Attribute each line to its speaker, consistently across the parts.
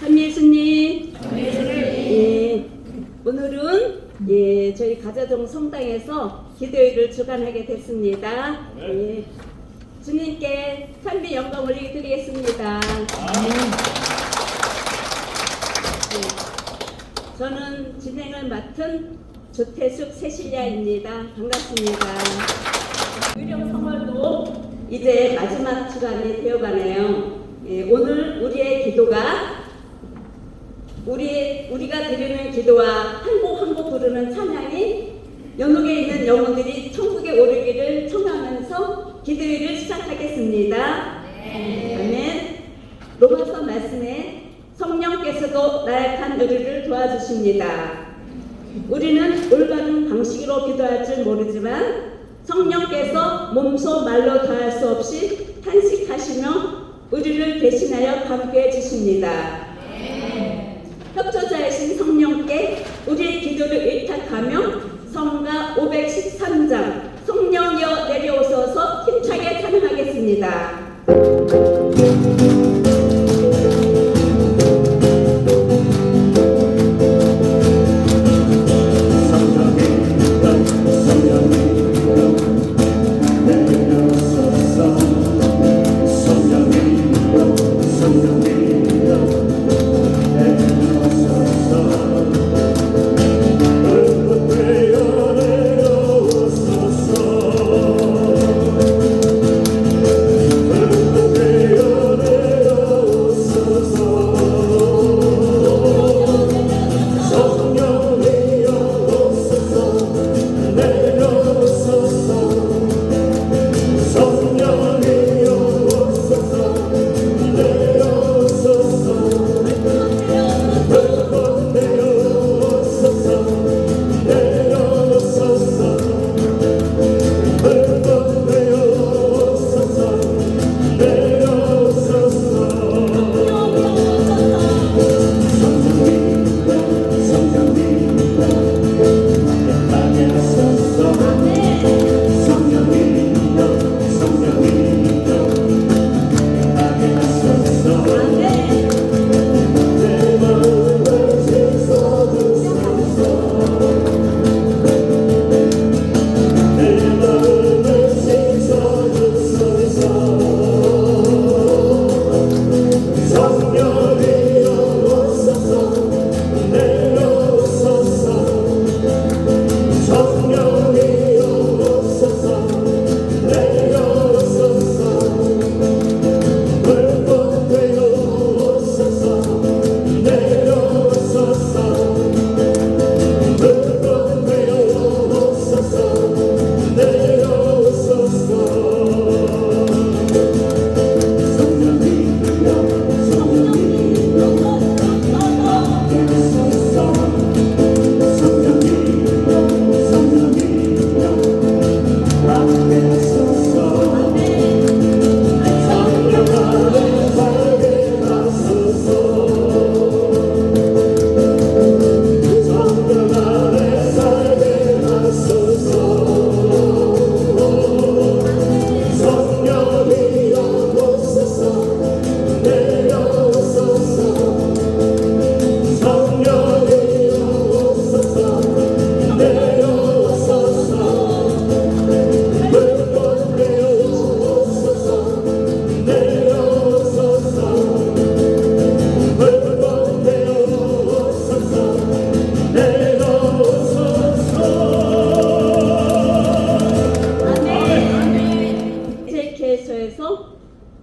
Speaker 1: 한예수님. 예, 오늘은 저희 가자동 성당에서 기도회를 주관하게 됐습니다. 예, 주님께 찬미 영광 올리드리겠습니다. 저는 진행을 맡은 조태숙 세실야입니다. 반갑습니다. 유령 성월도 이제 마지막 주간이 되어가네요. 오늘 우리의 기도가 우리가 드리는 기도와 한 곡 한 곡 부르는 찬양이 연옥에 있는 영혼들이 천국에 오르기를 청하면서 기도회를 시작하겠습니다. 아멘. 로마서 말씀에 성령께서도 나약한 우리를 도와주십니다. 우리는 올바른 방식으로 기도할 줄 모르지만 성령께서 몸소 말로 다할 수 없이 탄식하시며 우리를 대신하여 감교해 주십니다. 협조자이신 성령께 우리의 기도를 의탁하며 성가 513장 성령이여 내려오소서 힘차게 찬양하겠습니다.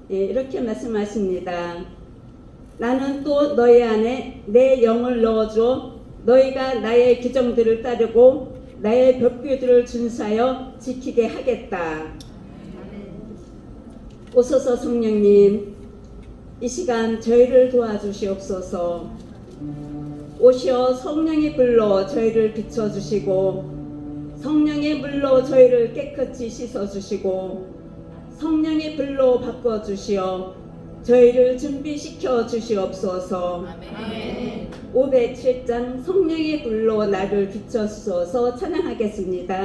Speaker 1: 이렇게 말씀하십니다. 나는 또 너희 안에 내 영을 넣어줘 너희가 나의 규정들을 따르고 나의 벽규들을 준수하여 지키게 하겠다. 오소서 성령님, 이 시간 저희를 도와주시옵소서. 오시어 성령의 불로 저희를 비춰주시고 성령의 물로 저희를 깨끗이 씻어주시고 성령의 불로 바꿔주시어 저희를 준비시켜 주시옵소서. 아멘. 507장 성령의 불로 나를 비춰주소서 찬양하겠습니다.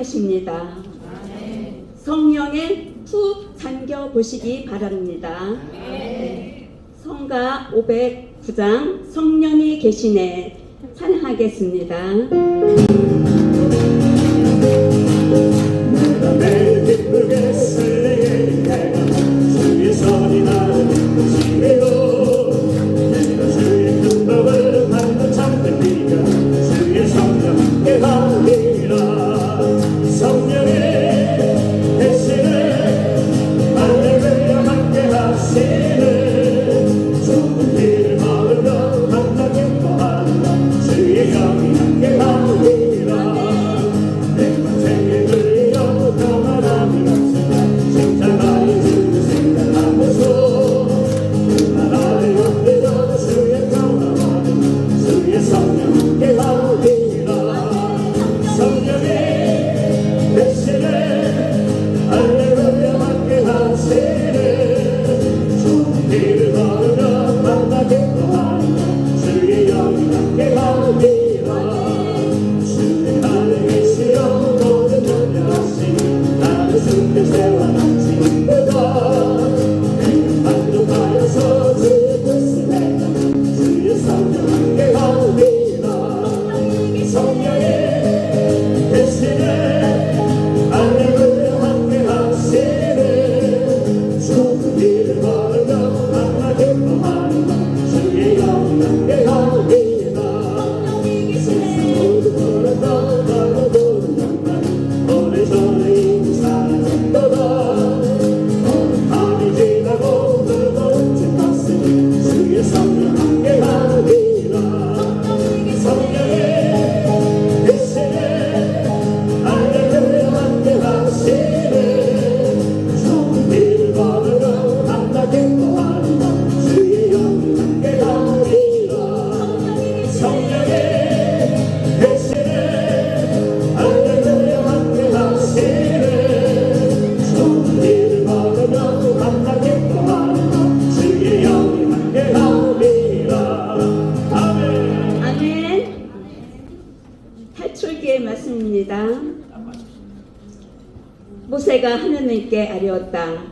Speaker 1: 것입니다. 성령에 푹 잠겨 보시기 바랍니다. 성가 509장 성령이 계시네 찬양하겠습니다.
Speaker 2: 내가 매일 기쁘게 쓰리니 내가 주의 선이 나를 지배로 내가 주의 큰 법을 받는 참된 네가 주의 성령 함께 하리라. 성령의 대신에 할렐루야 함께 하시는 좁은 길을 걸으며 만나 기뻐하리라. 주의 영이 함께 하리라.
Speaker 1: 모세가 하나님께 아뢰었다.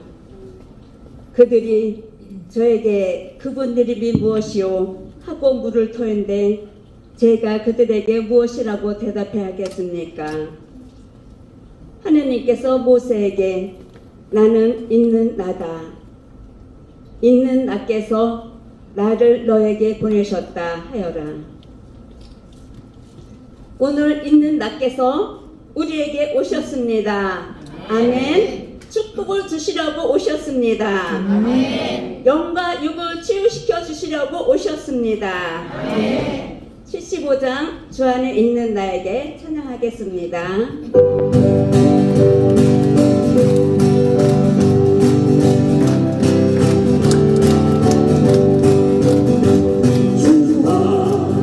Speaker 1: 그들이 저에게 그분들 이름이 무엇이요 하고 물을 터인데 제가 그들에게 무엇이라고 대답해야겠습니까? 하나님께서 모세에게 나는 있는 나다. 있는 나께서 나를 너에게 보내셨다 하여라. 오늘 있는 나께서 우리에게 오셨습니다. 아멘. 축복을 주시려고 오셨습니다. 아멘. 영과 육을 치유시켜 주시려고 오셨습니다. 아멘. 75장 주 안에 있는 나에게 찬양하겠습니다.
Speaker 2: 주님의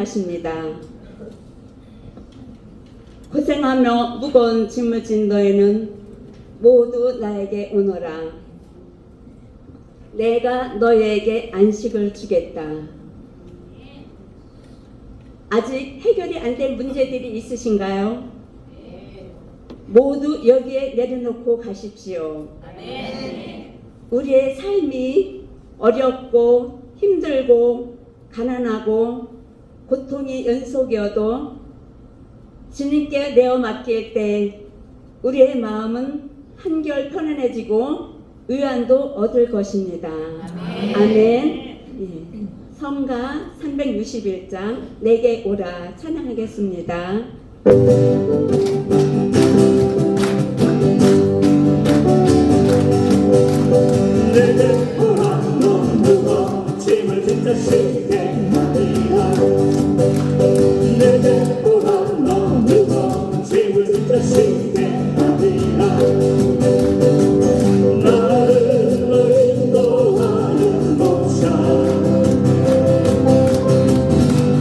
Speaker 1: 말씀하십니다. 고생하며 무거운 짐을 진 너희는 모두 나에게 오너라. 내가 너희에게 안식을 주겠다. 아직 해결이 안 된 문제들이 있으신가요? 모두 여기에 내려놓고 가십시오. 우리의 삶이 어렵고 힘들고 가난하고 고통이 연속이어도 주님께 내어 맡길 때 우리의 마음은 한결 편안해지고 의안도 얻을 것입니다. 아멘. 예. 성가 361장 내게 오라 찬양하겠습니다.
Speaker 2: 내게 오라 넌 무거운 짐을 진 자식의 아니라 내게 오라 넌 무거운 짐을 진 자식의 아니라 나를 인도하는 목자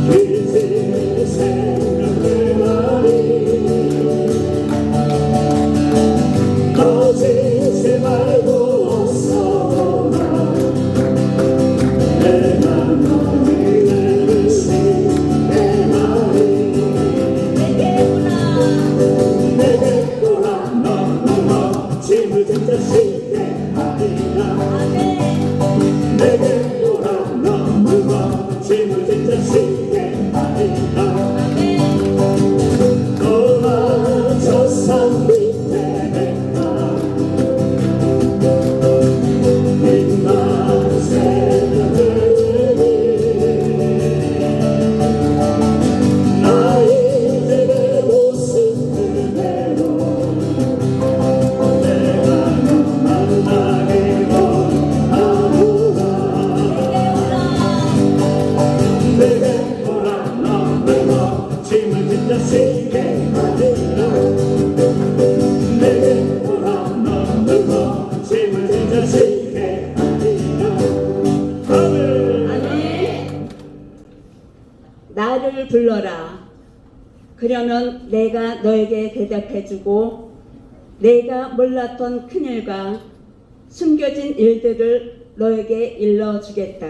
Speaker 2: 길지 생각을 하니 거짓을 말고
Speaker 1: 나를 불러라. 그러면 내가 너에게 대답해주고 내가 몰랐던 큰일과 숨겨진 일들을 너에게 일러주겠다.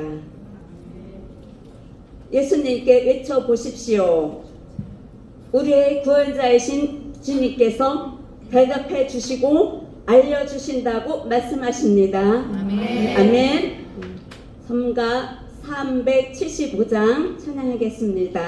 Speaker 1: 예수님께 외쳐보십시오. 우리의 구원자이신 주님께서 대답해 주시고 알려주신다고 말씀하십니다. 아멘. 아멘. 성가 375장 찬양하겠습니다.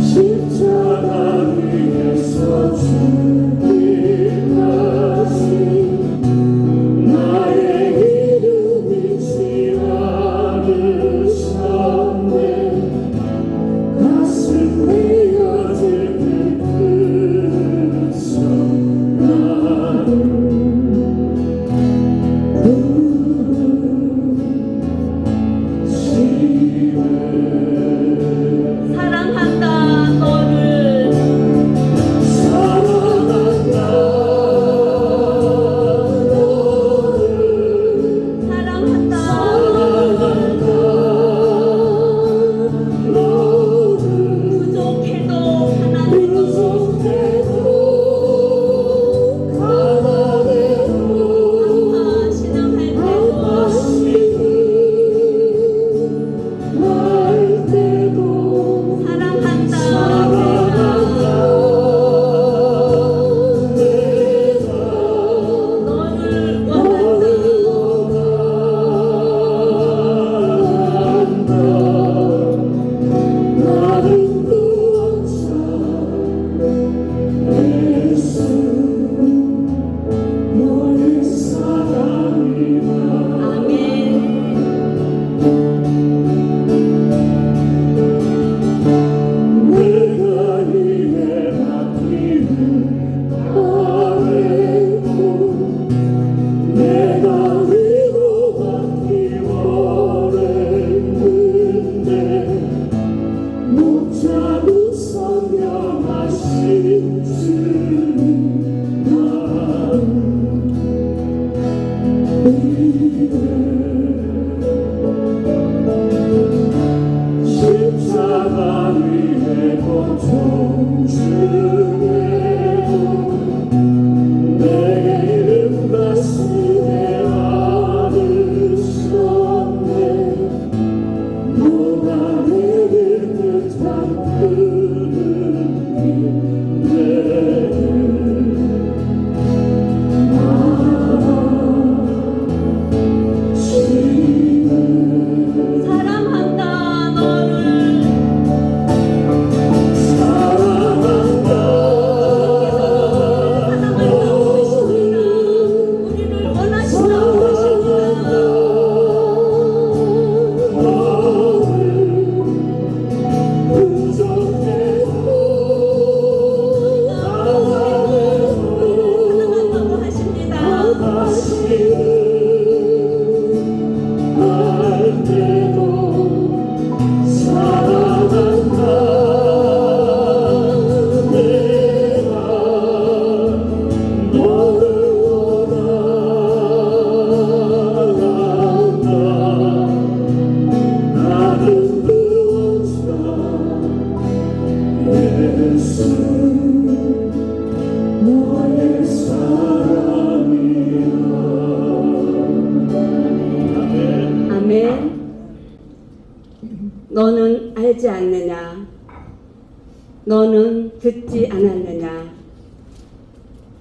Speaker 1: 십자가 위에서 죽기까지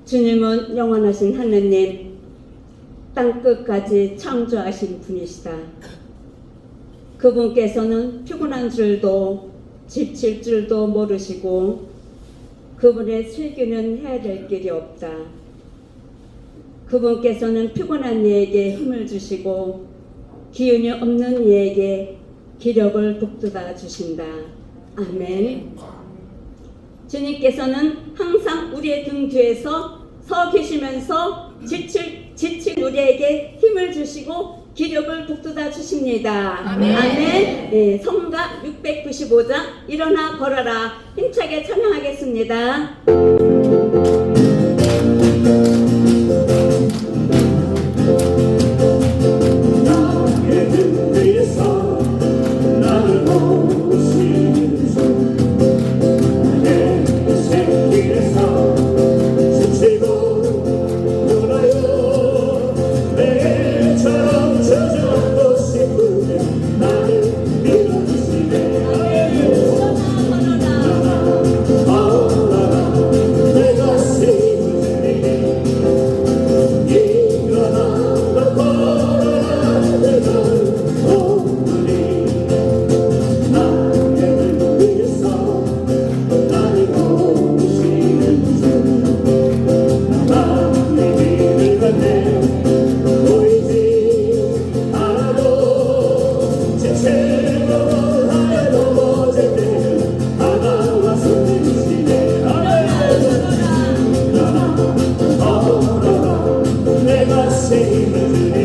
Speaker 1: 주님은 영원하신 하느님, 땅끝까지 창조하신 분이시다. 그분께서는 피곤한 줄도 지칠 줄도 모르시고 그분의 슬기는 해야 될 길이 없다. 그분께서는 피곤한 이에게 힘을 주시고 기운이 없는 이에게 기력을 북돋아 주신다. 아멘. 주님께서는 항상 우리의 등 뒤에서 서 계시면서 지친 우리에게 힘을 주시고 기력을 북돋아 주십니다.
Speaker 3: 아멘.
Speaker 1: 아멘. 네, 성가 695장 일어나 걸어라 힘차게 찬양하겠습니다.
Speaker 2: 나의 등 뒤에서 나를 보시는 주 내 새길에서 지치고 돌아요 내처럼 저절도 싶으면 나를 밀어주시네 걸어라 내가 힘을 주니 일어나 걸어라 내가 오르니 나의 등 위에서 나를 보시는 주 나만의 길을 가네 보이지 않아도 지치고 하여 넘어질 때는 다가와 손드시네 걸어라 내가 힘을 주니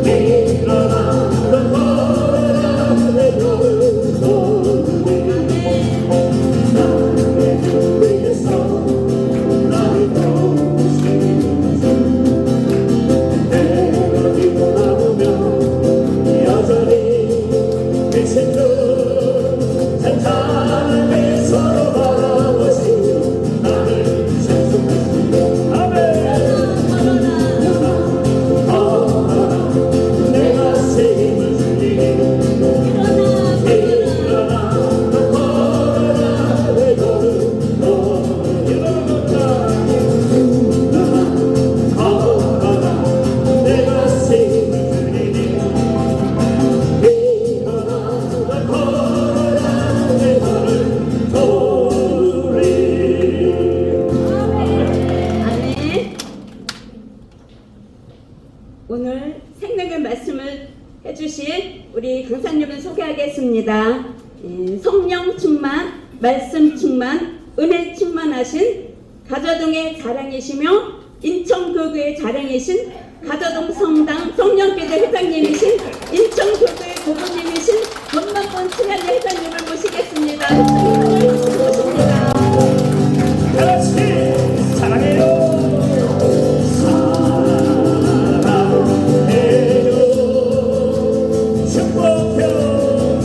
Speaker 2: 일어나 걸어라 내 걸음 오르니 나의 등 위에서 나를 보시는 주 내가 뒤돌아보면 여전히 계신 주 찬탄하게 서로 바라보시며 나를 찬송하시네 아멘 걸어라 내가 힘을 주니 일어나 걸어라 내 걸음 일어나 걸어라 내가 힘을 주니 일어나 걸어라 내 걸음 돌리
Speaker 1: 아멘. 오늘 생명의 말씀을 해주실 우리 강사님을 소개하겠습니다. 성령 충만, 말씀 충만, 은혜 충만하신 가저동의 자랑이시며 인천교구의 자랑이신 가저동 성당 성령교대 회장님이신 인천교구의 고모님이신 전만권 친한의 회장님을 모시겠습니다. 회장님 모십니다.
Speaker 2: 다같이 사랑해요 사랑해요 축복해요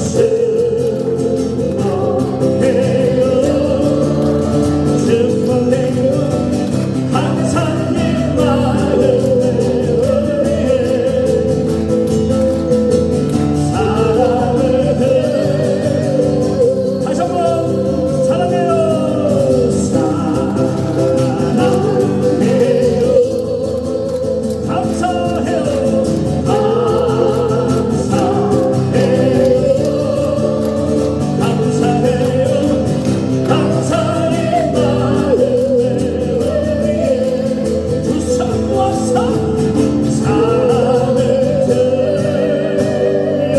Speaker 2: 축복해요 감사의 마음을 사랑을 다시 한번 사랑해요 사랑해요 감사해요 감사해요 감사해요 감사의 마음을 위해 두 손 모아서 사랑을 드려요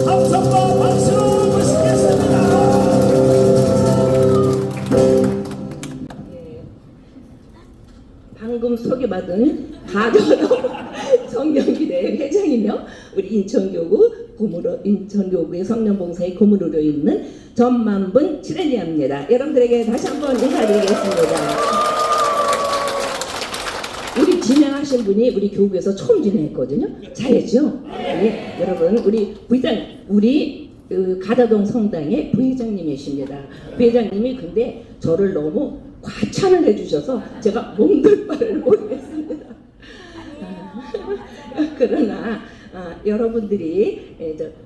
Speaker 2: 감사와 박수로 모시겠습니다.
Speaker 3: 방금 소개받은 가저동 성령교대 회장이며 우리 인천교구의 성령봉사의 고문으로 있는 전만분 칠레리아입니다. 여러분들에게 다시 한번 인사드리겠습니다. 우리 진행하신 분이 우리 교구에서 처음 진행했거든요. 잘했죠? 네, 여러분 우리 부회장 가다동 성당의 부회장님이십니다. 부회장님이 근데 저를 너무 과찬을 해주셔서 제가 몸둘 바를 모르겠습니다. 그러나 여러분들이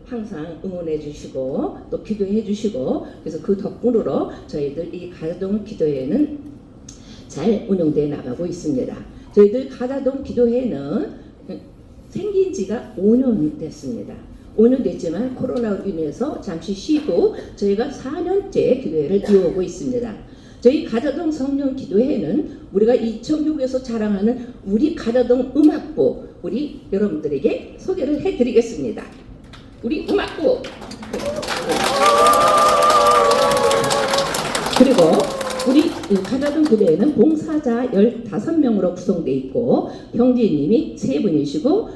Speaker 3: 항상 응원해 주시고 또 기도해 주시고 그래서 그 덕분으로 저희들 이 가자동 기도회는 잘 운영되어 나가고 있습니다. 저희들 가자동 기도회는 생긴 지가 5년 됐습니다. 5년 됐지만 코로나로 인해서 잠시 쉬고 저희가 4년째 기도회를 이어오고 있습니다. 저희 가자동 성령 기도회는 우리가 이천교구에서 자랑하는 우리 가자동 음악부 우리 여러분들에게 소개를 해드리겠습니다. 우리 음악부 그리고 우리 가자동 교대에는 봉사자 15명으로 구성되어 있고 형제님이 3분이시고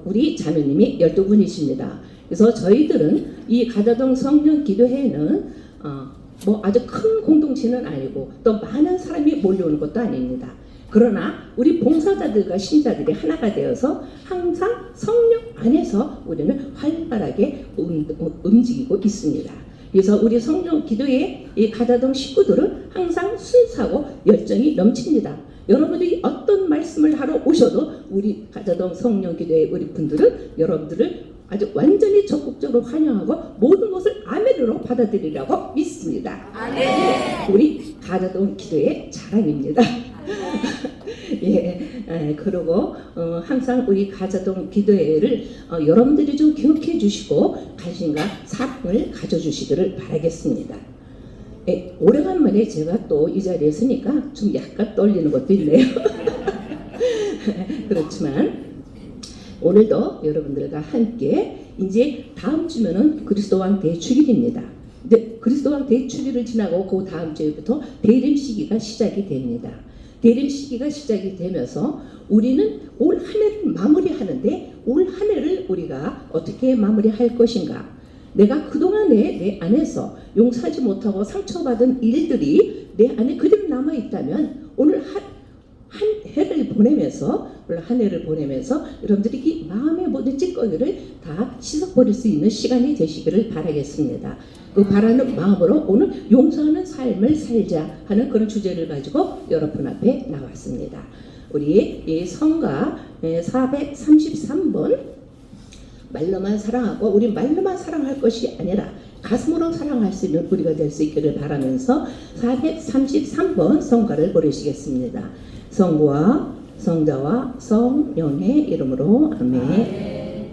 Speaker 3: 우리 자매님이 12분이십니다. 그래서 저희들은 이 가자동 성령 기도회는 뭐 아주 큰 공동체는 아니고 또 많은 사람이 몰려오는 것도 아닙니다. 그러나 우리 봉사자들과 신자들이 하나가 되어서 항상 성령 안에서 우리는 활발하게 움직이고 있습니다. 그래서 우리 성령 기도회 이 가자동 식구들은 항상 순수하고 열정이 넘칩니다. 여러분들이 어떤 말씀을 하러 오셔도 우리 가자동 성령 기도회 우리 분들은 여러분들을 아주 완전히 적극적으로 환영하고 모든 것을 아멘으로 받아들이라고 믿습니다. 아멘. 우리 가자동 기도의 자랑입니다. 예, 그리고 항상 우리 가자동 기도회를 여러분들이 좀 기억해 주시고 관심과 사랑을 가져주시기를 바라겠습니다. 예, 오래간만에 제가 또 이 자리에 서니까 좀 약간 떨리는 것도 있네요. 그렇지만 오늘도 여러분들과 함께 이제 다음 주면은 그리스도왕 대축일입니다. 근데 그리스도왕 대축일을 지나고 그 다음 주부터 대림 시기가 시작이 됩니다. 대림 시기가 시작이 되면서 우리는 올 한 해를 마무리하는데 올 한 해를 우리가 어떻게 마무리할 것인가? 내가 그동안에 내 안에서 용서하지 못하고 상처받은 일들이 내 안에 그대로 남아 있다면 오늘 한 해를 보내면서 여러분들이 이 마음의 모든 찌꺼기를 다 씻어버릴 수 있는 시간이 되시기를 바라겠습니다. 그 바라는 마음으로 오늘 용서하는 삶을 살자 하는 그런 주제를 가지고 여러분 앞에 나왔습니다. 우리 이 성가 433번 말로만 사랑하고 우리 말로만 사랑할 것이 아니라 가슴으로 사랑할 수 있는 우리가 될 수 있기를 바라면서 433번 성가를 부르시겠습니다. 성부와 성자와 성령의 이름으로 아멘.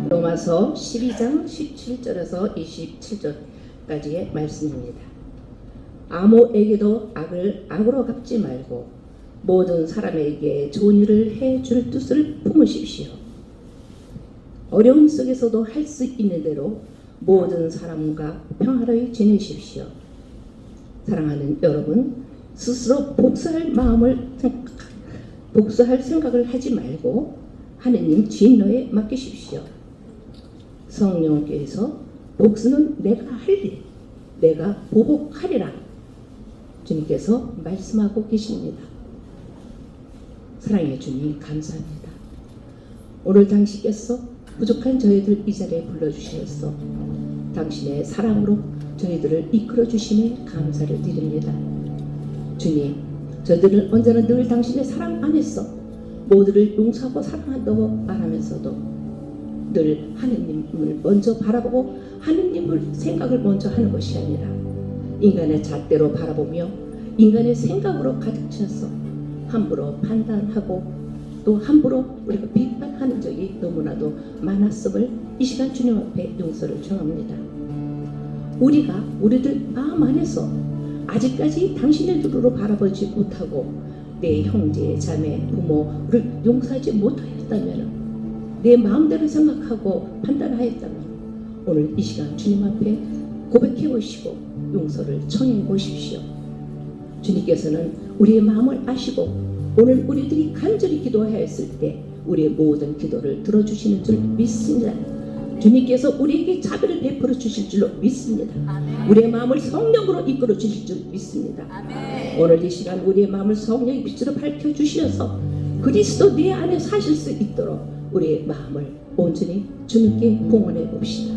Speaker 3: 로마서 12장 17절에서 27절까지의 말씀입니다. 아무에게도 악을 악으로 갚지 말고 모든 사람에게 좋은 일을 해줄 뜻을 품으십시오. 어려움 속에서도 할 수 있는 대로 모든 사람과 평화로이 지내십시오. 사랑하는 여러분, 스스로 복수할 생각을 하지 말고 하느님 진노에 맡기십시오. 성령께서 복수는 내가 할 일, 내가 보복하리라 주님께서 말씀하고 계십니다. 사랑해 주님 감사합니다. 오늘 당신께서 부족한 저희들 이 자리에 불러주셔서 당신의 사랑으로 저희들을 이끌어 주심에 감사를 드립니다. 주님, 저희들은 언제나 늘 당신의 사랑 안에서 모두를 용서하고 사랑한다고 말하면서도 늘 하느님을 먼저 바라보고 하느님을 생각을 먼저 하는 것이 아니라 인간의 잣대로 바라보며 인간의 생각으로 가득 차서 함부로 판단하고 또 함부로 우리가 비판하는 적이 너무나도 많았음을 이 시간 주님 앞에 용서를 청합니다. 우리가 우리들 마음 안에서 아직까지 당신의 눈으로 바라보지 못하고 내 형제, 자매, 부모를 용서하지 못하였다면 내 마음대로 생각하고 판단하였다면 오늘 이 시간 주님 앞에 고백해 보시고 용서를 청해 보십시오. 주님께서는 우리의 마음을 아시고 오늘 우리들이 간절히 기도하였을 때 우리의 모든 기도를 들어주시는 줄 믿습니다. 주님께서 우리에게 자비를 베풀어 주실 줄로 믿습니다. 우리의 마음을 성령으로 이끌어 주실 줄 믿습니다. 오늘 이 시간 우리의 마음을 성령의 빛으로 밝혀 주시어서 그리스도 내 안에 사실 수 있도록 우리의 마음을 온전히 주님께 봉헌해 봅시다.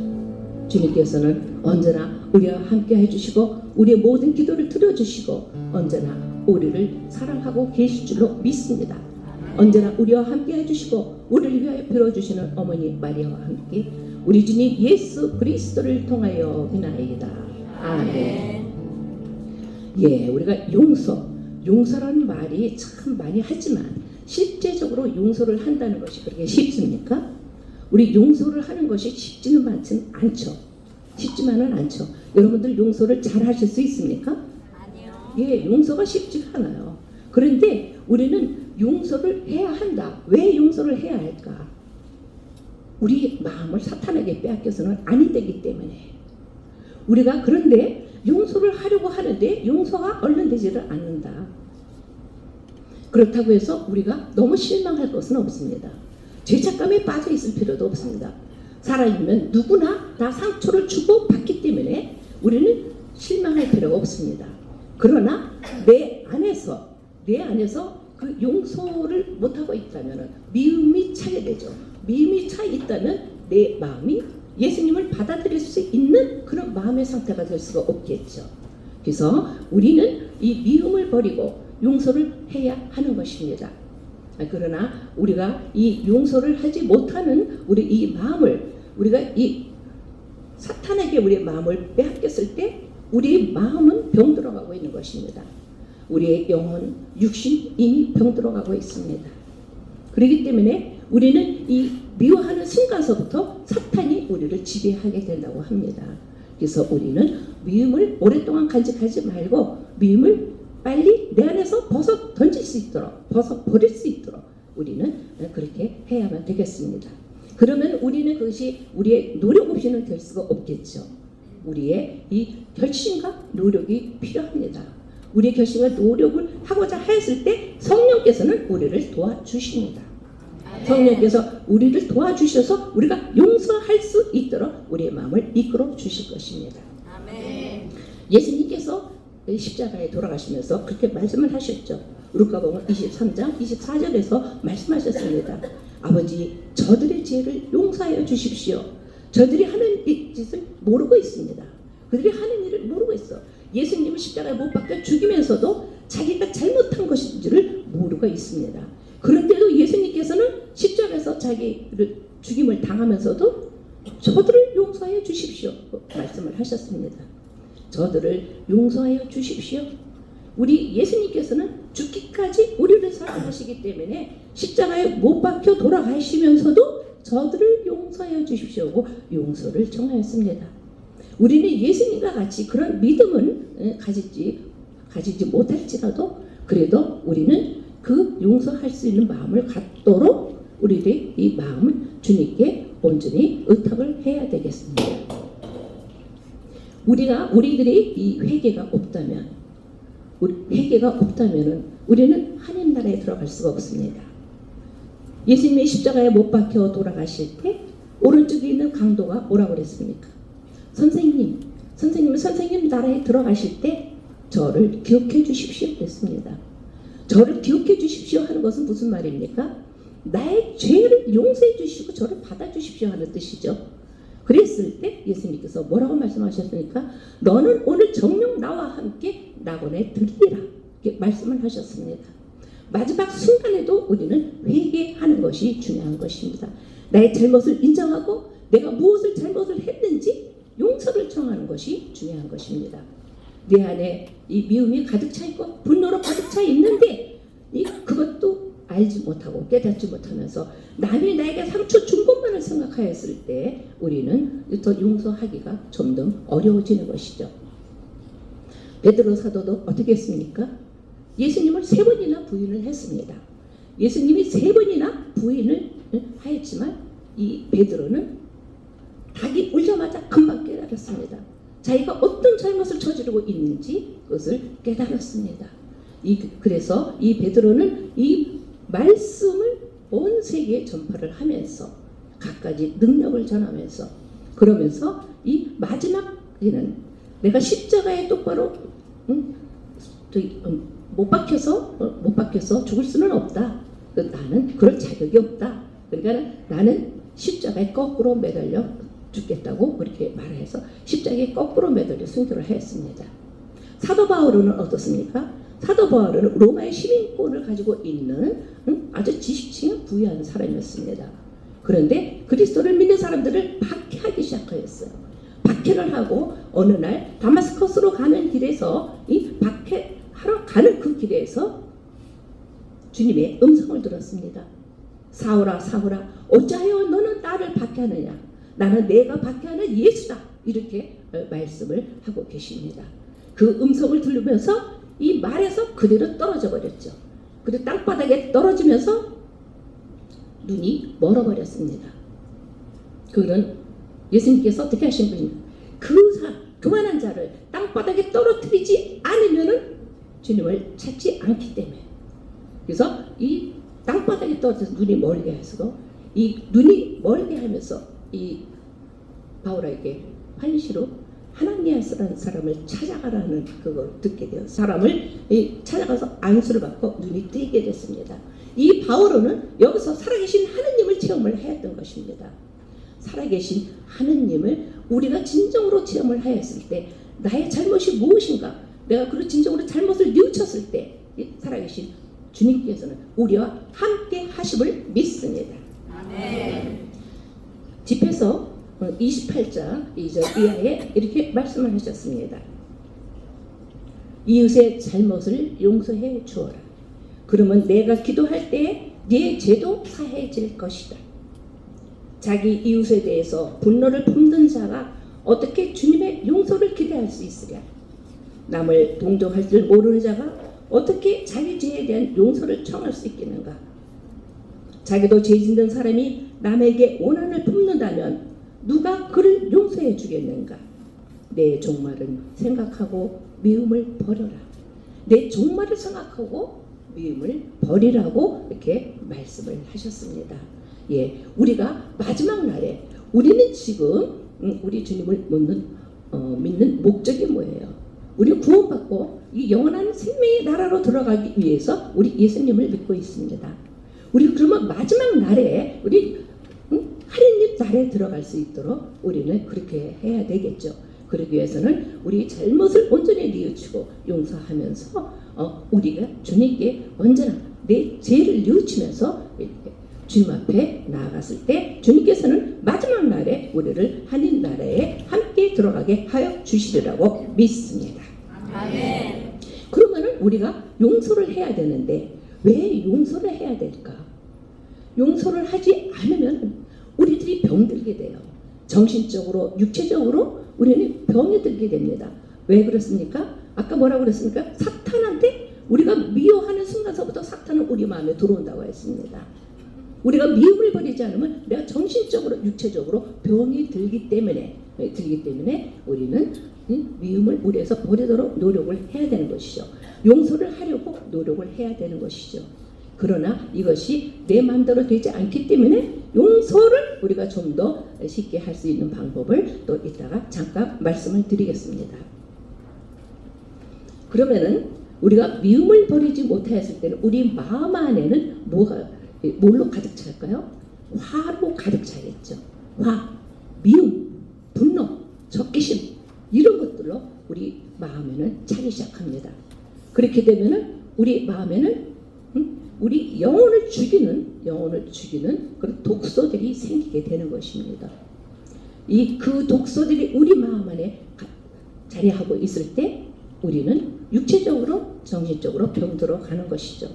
Speaker 3: 주님께서는 언제나 우리와 함께 해주시고 우리의 모든 기도를 들어주시고 언제나 우리를 사랑하고 계실 줄로 믿습니다. 언제나 우리와 함께 해주시고 우리를 위하여 빌어주시는 어머니 마리아와 함께 우리 주님 예수 그리스도를 통하여 비나이다. 아멘. 예, 우리가 용서라는 말이 참 많이 하지만 실제적으로 용서를 한다는 것이 그렇게 쉽습니까? 우리 용서를 하는 것이 쉽지는 않죠. 쉽지만은 않죠. 여러분들 용서를 잘 하실 수 있습니까?
Speaker 4: 아니요.
Speaker 3: 예, 용서가 쉽지가 않아요. 그런데 우리는 용서를 해야 한다. 왜 용서를 해야 할까? 우리 마음을 사탄에게 빼앗겨서는 아니 되기 때문에 우리가 그런데 용서를 하려고 하는데 용서가 얼른 되지를 않는다. 그렇다고 해서 우리가 너무 실망할 것은 없습니다. 죄책감에 빠져 있을 필요도 없습니다. 살아있으면 누구나 다 상처를 주고 받기 때문에 우리는 실망할 필요가 없습니다. 그러나 내 안에서 그 용서를 못하고 있다면 미움이 차게 되죠. 미움이 차 있다면 내 마음이 예수님을 받아들일 수 있는 그런 마음의 상태가 될 수가 없겠죠. 그래서 우리는 이 미움을 버리고 용서를 해야 하는 것입니다. 그러나 우리가 이 용서를 하지 못하는 우리 이 마음을 우리가 이 사탄에게 우리의 마음을 빼앗겼을 때 우리의 마음은 병들어가고 있는 것입니다. 우리의 영혼, 육신 이미 병들어가고 있습니다. 그렇기 때문에 우리는 이 미워하는 순간서부터 사탄이 우리를 지배하게 된다고 합니다. 그래서 우리는 미움을 오랫동안 간직하지 말고 미움을 빨리 내 안에서 벗어 던질 수 있도록 벗어 버릴 수 있도록 우리는 그렇게 해야만 되겠습니다. 그러면 우리는 그것이 우리의 노력 없이는 될 수가 없겠죠. 우리의 이 결심과 노력이 필요합니다. 우리의 결심과 노력을 하고자 하였을 때 성령께서는 우리를 도와주십니다. 성령께서 우리를 도와주셔서 우리가 용서할 수 있도록 우리의 마음을 이끌어 주실 것입니다.
Speaker 4: 아멘.
Speaker 3: 예수님께서 십자가에 돌아가시면서 그렇게 말씀을 하셨죠. 루카복음 23장 24절에서 말씀하셨습니다. 아버지, 저들의 죄를 용서하여 주십시오. 저들이 하는 이 짓을 모르고 있습니다. 그들이 하는 일을 모르고 있어. 예수님을 십자가에 못 박혀 죽이면서도 자기가 잘못한 것인지를 모르고 있습니다. 그런데도 예수님께서는 십자가에서 자기를 죽임을 당하면서도 저들을 용서하여 주십시오 말씀을 하셨습니다. 저들을 용서하여 주십시오. 우리 예수님께서는 죽기까지 우리를 사랑하시기 때문에 십자가에 못 박혀 돌아가시면서도 저들을 용서하여 주십시오 하고 용서를 청하였습니다. 우리는 예수님과 같이 그런 믿음은 가지지 못할지라도 그래도 우리는 그 용서할 수 있는 마음을 갖도록 우리들의 이 마음을 주님께 온전히 의탁을 해야 되겠습니다. 우리들이 이 회개가 없다면, 우리는 하나님 나라에 들어갈 수가 없습니다. 예수님이 십자가에 못 박혀 돌아가실 때 오른쪽에 있는 강도가 뭐라고 그랬습니까? 선생님 나라에 들어가실 때 저를 기억해 주십시오 그랬습니다. 저를 기억해 주십시오 하는 것은 무슨 말입니까? 나의 죄를 용서해 주시고 저를 받아 주십시오 하는 뜻이죠. 그랬을 때 예수님께서 뭐라고 말씀하셨습니까? 너는 오늘 정녕 나와 함께 낙원에 들리라 이렇게 말씀을 하셨습니다. 마지막 순간에도 우리는 회개하는 것이 중요한 것입니다. 나의 잘못을 인정하고 내가 무엇을 잘못을 했는지 용서를 청하는 것이 중요한 것입니다. 내 안에 이 미움이 가득 차 있고 분노로 가득 차 있는데 그것도 알지 못하고 깨닫지 못하면서 남이 나에게 상처 준 것만을 생각하였을 때 우리는 더 용서하기가 좀 더 어려워지는 것이죠. 베드로 사도도 어떻게 했습니까? 예수님을 3번이나 부인을 했습니다. 예수님이 3번이나 부인을 하였지만 이 베드로는 닭이 울자마자 금방 깨달았습니다. 자기가 어떤 잘못을 저지르고 있는지 그것을 깨달았습니다. 그래서 이 베드로는 이 말씀을 온 세계에 전파를 하면서 갖가지 능력을 전하면서 그러면서 이 마지막에는 내가 십자가에 똑바로 못 박혀서 죽을 수는 없다. 나는 그럴 자격이 없다. 그러니까 나는 십자가에 거꾸로 매달려 죽겠다고 그렇게 말해서 십자가에 거꾸로 매달려 순교를 했습니다. 사도 바울은 어떻습니까? 사도 바울은 로마의 시민권을 가지고 있는 아주 지식층에 부유한 사람이었습니다. 그런데 그리스도를 믿는 사람들을 박해하기 시작하였어요. 박해를 하고 어느 날 다마스커스로 가는 길에서 이 박해하러 가는 그 길에서 주님의 음성을 들었습니다. 사울아 사울아 어찌하여 너는 나를 박해하느냐? 나는 내가 박해하는 예수다. 이렇게 말씀을 하고 계십니다. 그 음성을 들으면서 이 말에서 그대로 떨어져 버렸죠. 그리고 땅바닥에 떨어지면서 눈이 멀어버렸습니다. 그는 예수님께서 어떻게 하신 분입니까? 그만한 자를 땅바닥에 떨어뜨리지 않으면은 주님을 찾지 않기 때문에. 그래서 이 땅바닥에 떨어져서 눈이 멀게 해서 이 눈이 멀게 하면서 이 바울에게 환시로 하나니아스라는 사람을 찾아가라는 그걸 듣게 돼요. 사람을 찾아가서 안수를 받고 눈이 뜨게 됐습니다. 이 바울은 여기서 살아계신 하느님을 체험을 했던 것입니다. 살아계신 하느님을 우리가 진정으로 체험을 하였을 때 나의 잘못이 무엇인가 내가 그 진정으로 잘못을 뉘우쳤을 때 살아계신 주님께서는 우리와 함께 하심을 믿습니다. 아멘. 집에서 28장 2절 이하에 이렇게 말씀을 하셨습니다. 이웃의 잘못을 용서해 주어라. 그러면 내가 기도할 때 네 죄도 사해질 것이다. 자기 이웃에 대해서 분노를 품는 자가 어떻게 주님의 용서를 기대할 수 있으랴. 남을 동정할 줄 모르는 자가 어떻게 자기 죄에 대한 용서를 청할 수 있겠는가. 자기도 죄 짓는 사람이 남에게 원한을 품는다면 누가 그를 용서해 주겠는가. 내 종말은 생각하고 미움을 버려라. 내 종말을 생각하고 미움을 버리라고 이렇게 말씀을 하셨습니다. 예, 우리가 마지막 날에 우리는 지금 우리 주님을 믿는 목적이 뭐예요? 우리는 구원받고 이 영원한 생명의 나라로 들어가기 위해서 우리 예수님을 믿고 있습니다. 우리 그러면 마지막 날에 우리 하느님 나라에 들어갈 수 있도록 우리는 그렇게 해야 되겠죠. 그러기 위해서는 우리 잘못을 온전히 뉘우치고 용서하면서 우리가 주님께 언제나 내 죄를 뉘우치면서 주님 앞에 나아갔을 때 주님께서는 마지막 날에 우리를 하느님 나라에 함께 들어가게 하여 주시리라고 믿습니다. 아멘. 그러면은 우리가 용서를 해야 되는데 왜 용서를 해야 될까? 용서를 하지 않으면 우리들이 병들게 돼요. 정신적으로, 육체적으로 우리는 병이 들게 됩니다. 왜 그렇습니까? 아까 뭐라고 그랬습니까? 사탄한테 우리가 미워하는 순간서부터 사탄은 우리 마음에 들어온다고 했습니다. 우리가 미움을 버리지 않으면 내가 정신적으로, 육체적으로 병이 들기 때문에 우리는 미움을 우리에서 버리도록 노력을 해야 되는 것이죠. 용서를 하려고 노력을 해야 되는 것이죠. 그러나 이것이 내 마음대로 되지 않기 때문에 용서를 우리가 좀 더 쉽게 할 수 있는 방법을 또 이따가 잠깐 말씀을 드리겠습니다. 그러면은 우리가 미움을 버리지 못하였을 때는 우리 마음 안에는 뭘로 가득 찰까요? 화로 가득 차겠죠. 화, 미움, 분노, 적개심 이런 것들로 우리 마음에는 차기 시작합니다. 그렇게 되면은 우리 마음에는 우리 영혼을 죽이는 그런 독소들이 생기게 되는 것입니다. 그 독소들이 우리 마음 안에 자리하고 있을 때 우리는 육체적으로 정신적으로 병들어 가는 것이죠.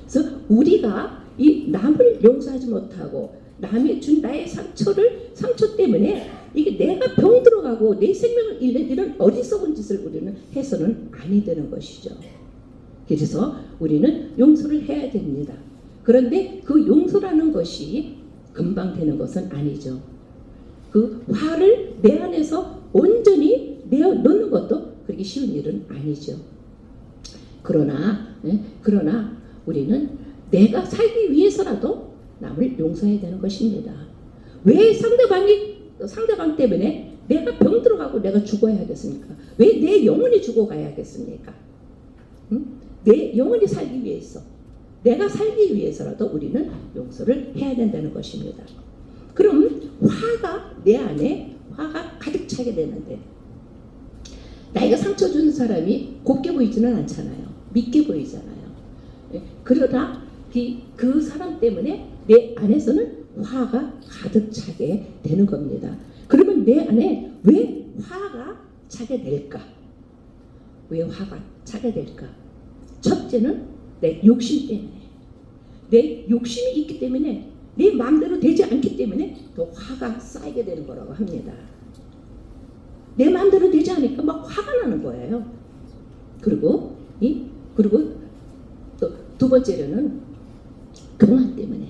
Speaker 3: 그래서 우리가 이 남을 용서하지 못하고 남이 준 나의 상처 때문에 이게 내가 병들어가고 내 생명을 잃는 이런 어리석은 짓을 우리는 해서는 아니 되는 것이죠. 그래서 우리는 용서를 해야 됩니다. 그런데 그 용서라는 것이 금방 되는 것은 아니죠. 그 화를 내 안에서 온전히 내어 놓는 것도 그렇게 쉬운 일은 아니죠. 그러나 우리는 내가 살기 위해서라도 남을 용서해야 되는 것입니다. 왜 상대방 때문에 내가 병들어가고 내가 죽어야 하겠습니까? 왜 내 영혼이 죽어가야겠습니까? 내 영혼이 살기 위해서, 내가 살기 위해서라도 우리는 용서를 해야 된다는 것입니다. 그럼 내 안에 화가 가득 차게 되는데 나이가 상처 준 사람이 곱게 보이지는 않잖아요. 밉게 보이잖아요. 그러나 그 사람 때문에 내 안에서는 화가 가득 차게 되는 겁니다. 그러면 내 안에 왜 화가 차게 될까? 왜 화가 차게 될까? 첫째는 내 욕심 때문에, 내 욕심이 있기 때문에, 내 마음대로 되지 않기 때문에 더 화가 쌓이게 되는 거라고 합니다. 내 마음대로 되지 않으니까 막 화가 나는 거예요. 그리고 또 두 번째로는 교만 때문에,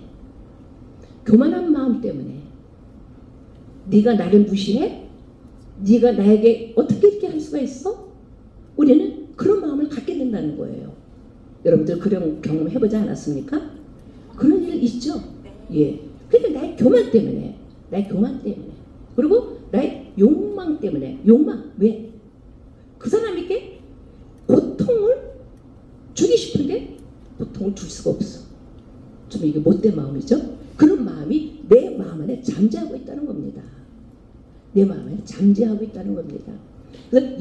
Speaker 3: 교만한 마음 때문에 네가 나를 무시해? 네가 나에게 어떻게 이렇게 할 수가 있어? 우리는 그런 마음을 갖게 된다는 거예요. 여러분들 그런 경험 해보지 않았습니까? 그런 일 있죠? 예. 그러니까 나의 교만 때문에, 그리고 나의 욕망 때문에, 왜? 그 사람에게 고통을 주기 싶은데 고통을 줄 수가 없어. 좀 이게 못된 마음이죠? 그런 마음이 내 마음 안에 잠재하고 있다는 겁니다. 내 마음 안에 잠재하고 있다는 겁니다. 그래서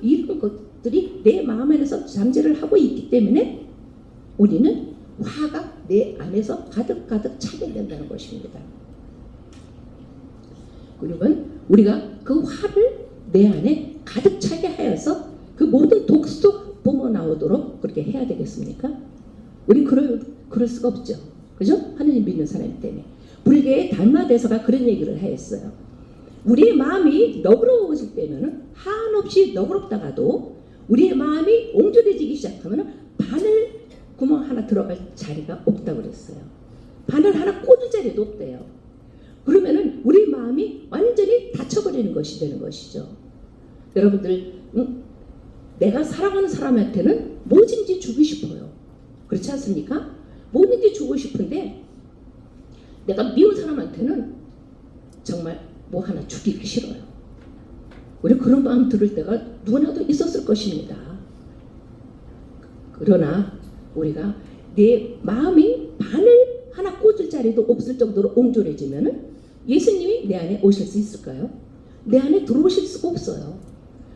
Speaker 3: 이런 것들이 내 마음 안에서 잠재를 하고 있기 때문에 우리는 화가 내 안에서 가득가득 차게 된다는 것입니다. 그러면 우리가 그 화를 내 안에 가득 차게 하여서 그 모든 독소 뿜어 나오도록 그렇게 해야 되겠습니까? 우리 그럴 수가 없죠. 그죠? 하느님 믿는 사람 때문에. 불교의 달마대사가 그런 얘기를 했어요. 우리의 마음이 너그러워질 때는 한없이 너그럽다가도 우리의 마음이 옹졸해지기 시작하면 바늘 구멍 하나 들어갈 자리가 없다고 그랬어요. 바늘 하나 꽂을 자리도 없대요. 그러면은 우리 마음이 완전히 닫혀버리는 것이 되는 것이죠. 여러분들, 내가 사랑하는 사람한테는 뭐든지 주고 싶어요. 그렇지 않습니까? 뭐든지 주고 싶은데 내가 미운 사람한테는 정말 뭐 하나 주기가 싫어요. 우리 그런 마음 들을 때가 누구나도 있었을 것입니다. 그러나 우리가 내 마음이 바늘 하나 꽂을 자리도 없을 정도로 옹졸해지면은 예수님이 내 안에 오실 수 있을까요? 내 안에 들어오실 수가 없어요.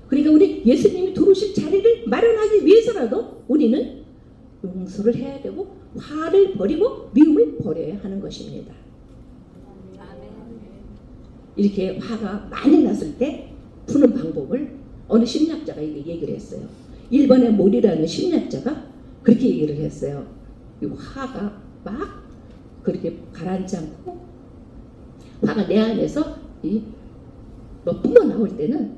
Speaker 3: 그러니까 우리 예수님이 들어오실 자리를 마련하기 위해서라도 우리는 용서를 해야 되고 화를 버리고 미움을 버려야 하는 것입니다. 이렇게 화가 많이 났을 때 푸는 방법을 어느 심리학자가 이렇게 얘기를 했어요. 일본의 모리라는 심리학자가 그렇게 얘기를 했어요. 이 화가 막 그렇게 가라앉지 않고 화가 내 안에서 뭐 뿜어 나올 때는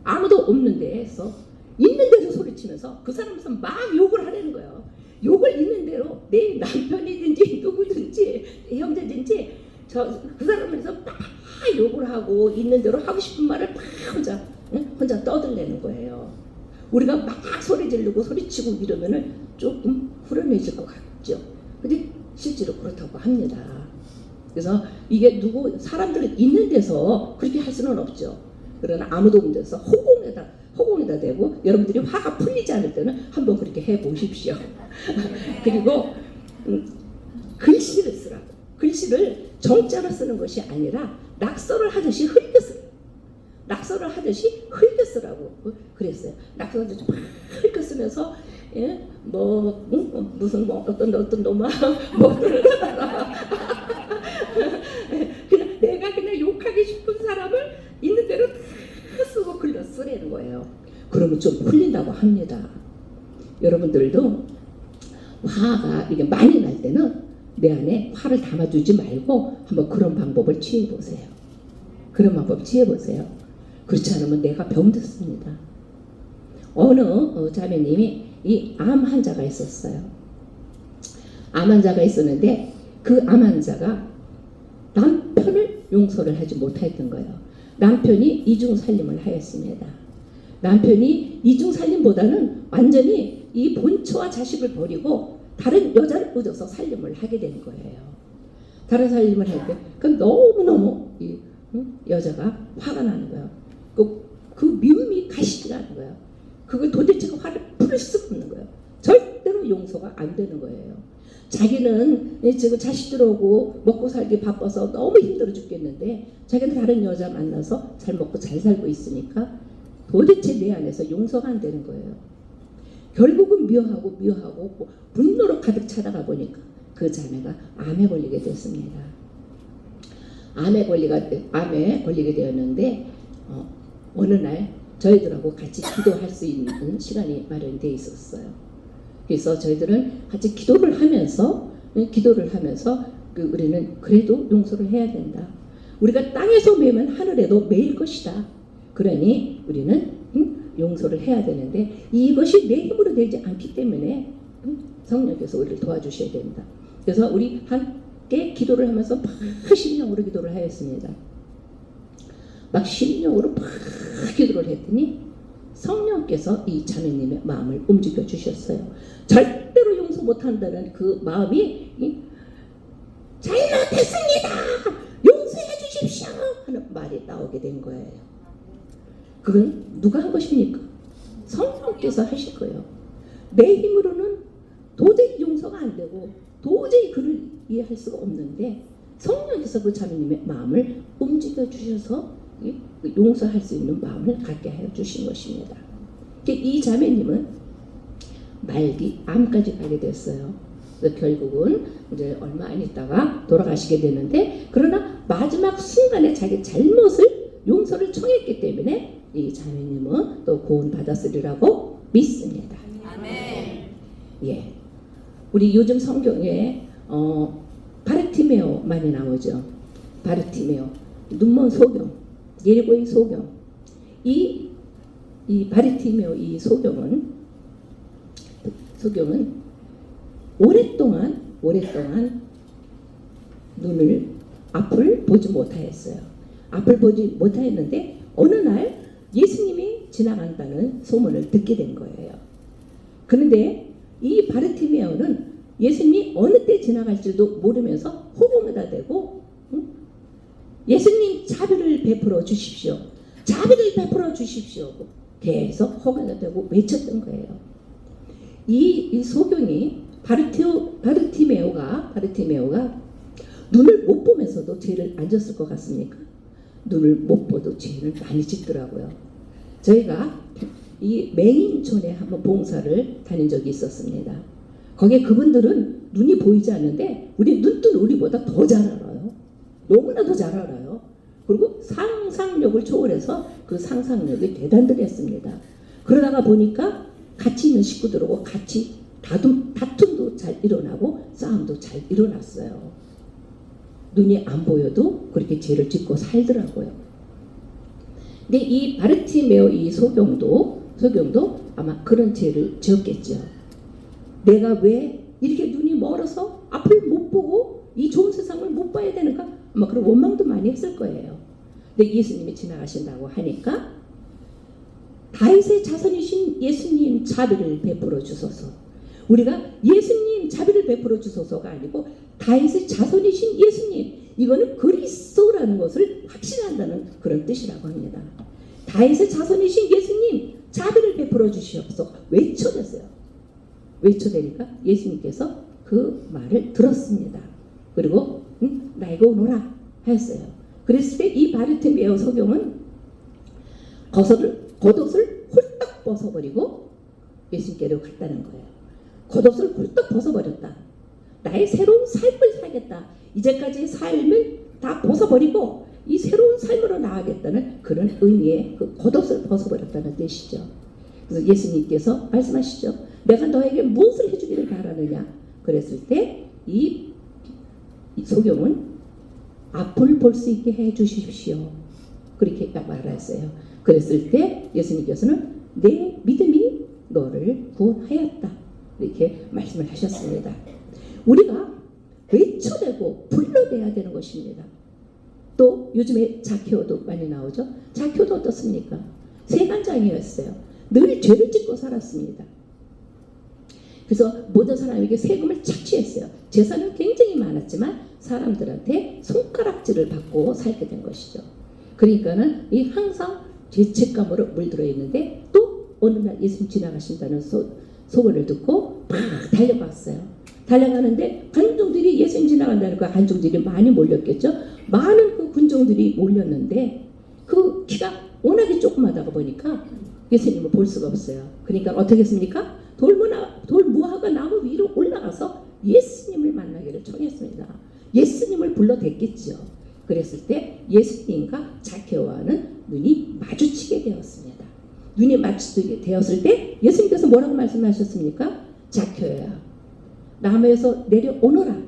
Speaker 3: 아무도 없는 데에서 있는 대로 소리치면서 그 사람에서 막 욕을 하려는 거예요. 욕을 있는 대로 내 남편이든지 누구든지 형제든지 그 사람에서 막 욕을 하고 있는 대로 하고 싶은 말을 막 혼자 떠들려는 거예요. 우리가 막 소리 지르고 소리치고 이러면은 조금 후련해질 것 같죠. 근데 실제로 그렇다고 합니다. 그래서 이게 사람들 있는 데서 그렇게 할 수는 없죠. 그러나 아무도 없는 데서 허공에다 대고 여러분들이 화가 풀리지 않을 때는 한번 그렇게 해 보십시오. 그리고 글씨를 쓰라고. 글씨를 정자로 쓰는 것이 아니라 낙서를 하듯이 흘려 쓰라고 그랬어요. 낙서를 막 흘려 쓰면서 무슨 어떤 놈아 그냥 내가 그냥 욕하기 싶은 사람을 있는 대로 다 쓰고 글로 쓰라는 거예요. 그러면 좀 풀린다고 합니다. 여러분들도 화가 이게 많이 날 때는 내 안에 화를 담아두지 말고 한번 그런 방법을 취해보세요. 그렇지 않으면 내가 병들습니다. 어느 자매님이 이 암 환자가 있었어요. 암 환자가 있었는데 그 암 환자가 남편을 용서를 하지 못했던 거예요. 남편이 이중살림을 하였습니다. 남편이 이중살림보다는 완전히 이 본처와 자식을 버리고 다른 여자를 얻어서 살림을 하게 된 거예요. 다른 살림을 할 때 그건 너무너무 이 여자가 화가 나는 거예요. 그 미움이 가시지가 않는 거예요. 그걸 도대체 그 화를 풀 수가 없는 거예요. 절대로 용서가 안 되는 거예요. 자기는 지금 자식들하고 먹고 살기 바빠서 너무 힘들어 죽겠는데 자기는 다른 여자 만나서 잘 먹고 잘 살고 있으니까 도대체 내 안에서 용서가 안 되는 거예요. 결국은 미워하고 분노로 가득 차다가 보니까 그 자매가 암에 걸리게 됐습니다. 암에 걸리게 되었는데 어느 날 저희들하고 같이 기도할 수 있는 시간이 마련되어 있었어요. 그래서 저희들은 같이 기도를 하면서 우리는 그래도 용서를 해야 된다. 우리가 땅에서 매면 하늘에도 매일 것이다. 그러니 우리는 용서를 해야 되는데 이것이 내 힘으로 되지 않기 때문에 성령께서 우리를 도와주셔야 됩니다. 그래서 우리 함께 기도를 하면서 막 심령으로 기도를 하였습니다. 막 심령으로 막 기도를 했더니 성령께서 이 자매님의 마음을 움직여 주셨어요. 절대로 용서 못한다는 그 마음이 잘못했습니다. 용서해 주십시오 하는 말이 나오게 된 거예요. 그건 누가 한 것입니까? 성령께서 하실 거예요. 내 힘으로는 도저히 용서가 안 되고 도저히 그를 이해할 수가 없는데 성령께서 그 자매님의 마음을 움직여 주셔서 용서할 수 있는 마음을 갖게 하여 주신 것입니다. 이 자매님은 말기 암까지 가게 됐어요. 결국은 이제 얼마 안 있다가 돌아가시게 되는데 그러나 마지막 순간에 자기 잘못을 용서를 청했기 때문에 이 자매님은 또 구원 받았으리라고 믿습니다.
Speaker 1: 아멘.
Speaker 3: 예, 우리 요즘 성경에 바르티메오 많이 나오죠. 바르티메오, 눈먼 소경, 예리고의 소경. 이 바르티메오 이 소경은 오랫동안 앞을 보지 못하였어요. 앞을 보지 못하였는데 어느 날 예수님이 지나간다는 소문을 듣게 된 거예요. 그런데 이 바르티메오는 예수님이 어느 때 지나갈지도 모르면서 허공에다 대고 예수님 자비를 베풀어 주십시오. 자비를 베풀어 주십시오. 계속 허공에다 대고 외쳤던 거예요. 이 소경이 바르티메오가 눈을 못 보면서도 죄를 안 졌을 것 같습니까? 눈을 못 보도 죄를 많이 짓더라고요. 저희가 이 맹인촌에 한번 봉사를 다닌 적이 있었습니다. 거기에 그분들은 눈이 보이지 않는데 우리 눈뜬 우리보다 더 잘 알아요. 너무나 더 잘 알아요. 그리고 상상력을 초월해서 그 상상력이 대단들했습니다. 그러다가 보니까 같이 있는 식구들하고 같이 다툼도 잘 일어나고 싸움도 잘 일어났어요. 눈이 안 보여도 그렇게 죄를 짓고 살더라고요. 근데 이 바르티메오 이 소경도 아마 그런 죄를 지었겠죠. 내가 왜 이렇게 눈이 멀어서 앞을 못 보고 이 좋은 세상을 못 봐야 되는가? 아마 그런 원망도 많이 했을 거예요. 근데 예수님이 지나가신다고 하니까 다윗의 자손이신 예수님 자비를 베풀어 주소서. 우리가 예수님 자비를 베풀어 주소서가 아니고 다윗의 자손이신 예수님, 이거는 그리스도라는 것을 확신한다는 그런 뜻이라고 합니다. 다윗의 자손이신 예수님 자비를 베풀어 주시옵소서 외쳐댔어요. 외쳐대니까 예수님께서 그 말을 들었습니다. 그리고 나에게 오너라 하였어요. 그랬을 때 이 바르티메오 소경은 겉옷을 홀딱 벗어버리고 예수님께로 갔다는 거예요. 겉옷을 홀딱 벗어버렸다. 나의 새로운 삶을 살겠다. 이제까지의 삶을 다 벗어버리고 이 새로운 삶으로 나아가겠다는 그런 의미의 그 겉옷을 벗어버렸다는 뜻이죠. 그래서 예수님께서 말씀하시죠. 내가 너에게 무엇을 해주기를 바라느냐. 그랬을 때 이 소경은 앞을 볼 수 있게 해주십시오. 그렇게 말했어요. 그랬을 때 예수님께서는 내 믿음이 너를 구원하였다. 이렇게 말씀을 하셨습니다. 우리가 외쳐대고 불러대야 되는 것입니다. 또 요즘에 자케오도 많이 나오죠. 자케오도 어떻습니까? 세간장이었어요. 늘 죄를 짓고 살았습니다. 그래서 모든 사람에게 세금을 착취했어요. 재산은 굉장히 많았지만 사람들한테 손가락질을 받고 살게 된 것이죠. 그러니까는 이 항상 죄책감으로 물들어 있는데 또 어느 날 예수님 지나가신다는 소문을 듣고 막 달려갔어요. 달려가는데 관중들이 예수님 지나간다니까 관중들이 많이 몰렸겠죠. 많은 그 군중들이 몰렸는데 그 키가 워낙에 조그마하다 보니까 예수님을 볼 수가 없어요. 그러니까 어떻게 했습니까? 돌무화과 나무 위로 올라가서 예수님을 만나기를 청했습니다. 예수님을 불러댔겠죠. 그랬을 때 예수님과 자케오와는 눈이 마주치게 되었습니다. 눈이 마주치게 되었을 때 예수님께서 뭐라고 말씀하셨습니까? 자케오야, 나무에서 내려오너라.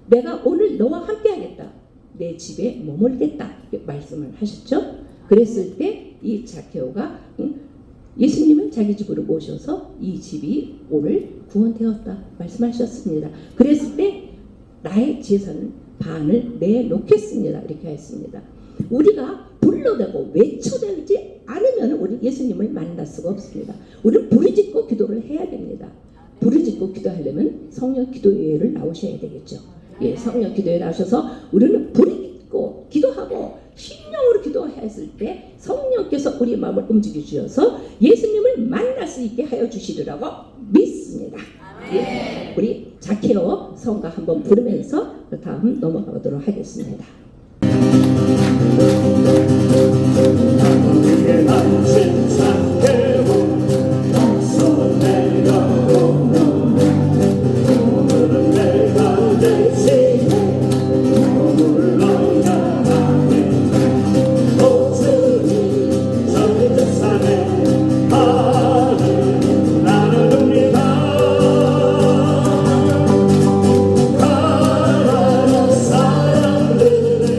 Speaker 3: 내가 오늘 너와 함께 하겠다. 내 집에 머물겠다. 이렇게 말씀을 하셨죠. 그랬을 때 이 자케오가 예수님을 자기 집으로 모셔서 이 집이 오늘 구원되었다 말씀하셨습니다. 그랬을 때 나의 재산은 반을 내놓겠습니다. 이렇게 했습니다. 우리가 불러대고 외쳐대지 않으면 우리 예수님을 만날 수가 없습니다. 우리는 부르짖고 기도를 해야 됩니다. 부르짖고 기도하려면 성령 기도회를 나오셔야 되겠죠. 예, 성령 기도회에 나오셔서 우리는 부르짖고 기도하고 심령으로 기도했을 때 성령께서 우리의 마음을 움직여 주셔서 예수님을 만날 수 있게 하여 주시리라고 믿습니다. 예, 우리 자케오 성가 한번 부르면서 다음 넘어가도록 하겠습니다.
Speaker 2: 나무에 앉은 자케오 어서 내려오너라. 오늘은 내가 내 집에 머물러야 하네. 오주니 저기 저 산에 하늘 나누리다. 가라는 사람들에게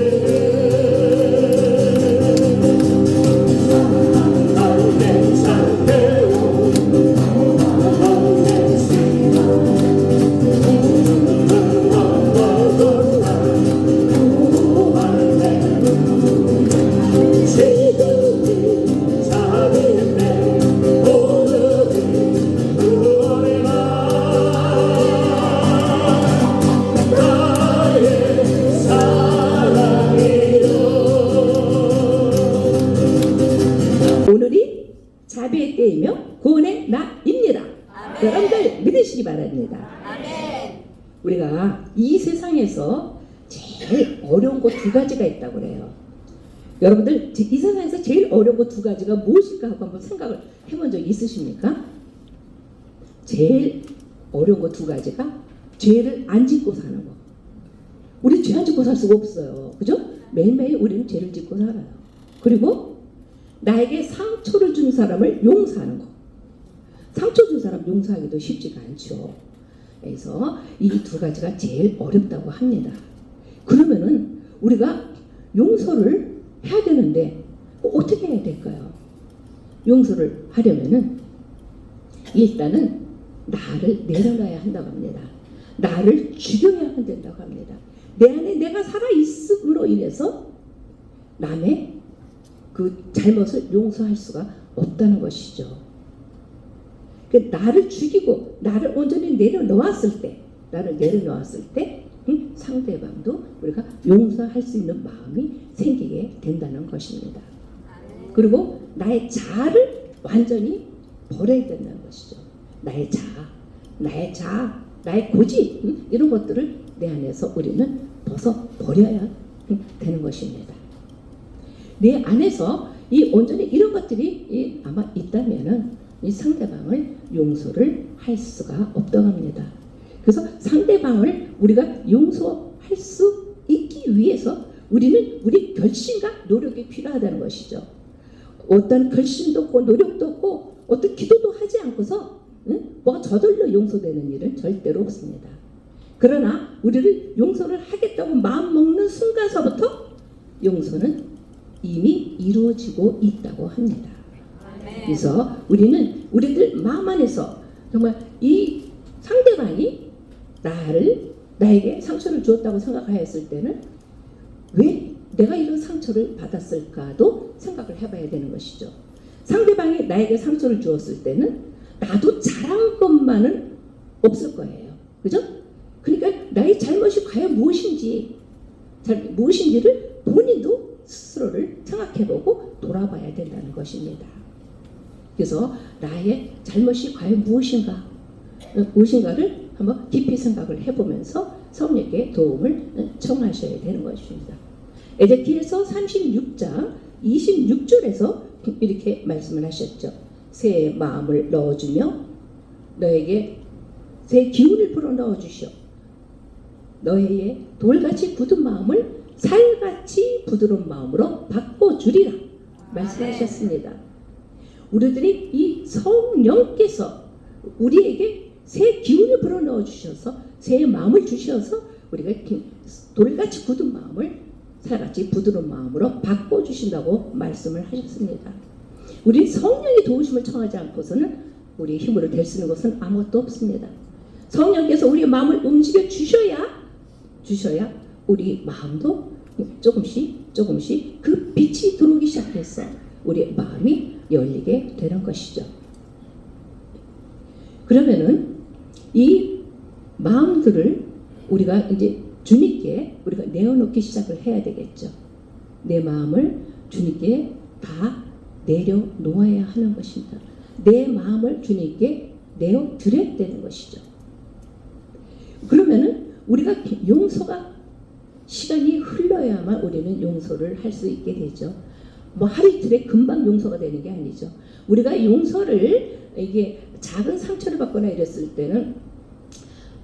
Speaker 2: 나의 자케오 나의 시간 오늘은 너와 지금이 자비인데 오늘이 구원의 날. 나의 사랑이여.
Speaker 3: 오늘이 자비의 때이며 구원의 날입니다. 여러분들 믿으시기 바랍니다. 우리가 이 세상에서 제일 어려운 것 두 가지가 있다고 그래요. 여러분들 이 세상에서 제일 어려운 것 두 가지가 무엇일까 하고 한번 생각을 해본 적 있으십니까? 제일 어려운 것 두 가지가 죄를 안 짓고 사는 거. 우리 죄 안 짓고 살 수가 없어요. 그죠? 매일매일 우리는 죄를 짓고 살아요. 그리고 나에게 상처를 준 사람을 용서하는 거. 상처 준 사람 용서하기도 쉽지가 않죠. 그래서 이 두 가지가 제일 어렵다고 합니다. 그러면은 우리가 용서를 해야 되는데 어떻게 해야 될까요? 용서를 하려면은 일단은 나를 내려놔야 한다고 합니다. 나를 죽여야 된다고 합니다. 내 안에 내가 살아있음으로 인해서 남의 그 잘못을 용서할 수가 없다는 것이죠. 그 나를 죽이고 나를 온전히 내려놓았을 때, 상대방도 우리가 용서할 수 있는 마음이 생기게 된다는 것입니다. 그리고 나의 자아를 완전히 버려야 된다는 것이죠. 나의 자아, 나의 고집, 이런 것들을 내 안에서 우리는 벗어버려야 되는 것입니다. 내 안에서 이 온전히 이런 것들이 아마 있다면은 이 상대방을 용서를 할 수가 없다고 합니다. 그래서 상대방을 우리가 용서할 수 있기 위해서 우리는 우리 결심과 노력이 필요하다는 것이죠. 어떤 결심도 없고 노력도 없고 어떤 기도도 하지 않고서 뭐가 저절로 용서되는 일은 절대로 없습니다. 그러나 우리를 용서를 하겠다고 마음먹는 순간서부터 용서는 이미 이루어지고 있다고 합니다. 그래서 우리는 우리들 마음 안에서 정말 이 상대방이 나에게 상처를 주었다고 생각하였을 때는 왜 내가 이런 상처를 받았을까도 생각을 해봐야 되는 것이죠. 상대방이 나에게 상처를 주었을 때는 나도 잘한 것만은 없을 거예요. 그죠? 그러니까 나의 잘못이 과연 무엇인지를 본인도 스스로를 생각해보고 돌아봐야 된다는 것입니다. 그래서 나의 잘못이 과연 무엇인가를 한번 깊이 생각을 해보면서 성령께 도움을 청하셔야 되는 것입니다. 에제키엘서 36장 26절에서 이렇게 말씀을 하셨죠. 새 마음을 넣어주며 너에게 새 기운을 불어넣어 주시오. 너의 돌같이 굳은 마음을 살같이 부드러운 마음으로 바꿔주리라 말씀하셨습니다. 우리들이 이 성령께서 우리에게 새 기운을 불어넣어 주셔서 새 마음을 주셔서 우리가 돌같이 굳은 마음을 살같이 부드러운 마음으로 바꿔주신다고 말씀을 하셨습니다. 우리 성령의 도우심을 청하지 않고서는 우리 힘으로 될 수 있는 것은 아무것도 없습니다. 성령께서 우리의 마음을 움직여 주셔야 우리 마음도 조금씩 그 빛이 들어오기 시작해서 우리의 마음이 열리게 되는 것이죠. 그러면은 이 마음들을 우리가 이제 주님께 우리가 내어놓기 시작을 해야 되겠죠. 내 마음을 주님께 다 내려놓아야 하는 것입니다. 내 마음을 주님께 내어드려야 되는 것이죠. 그러면은 우리가 용서가 시간이 흘러야만 우리는 용서를 할 수 있게 되죠. 뭐 하루 이틀에 금방 용서가 되는 게 아니죠. 우리가 용서를 이게 작은 상처를 받거나 이랬을 때는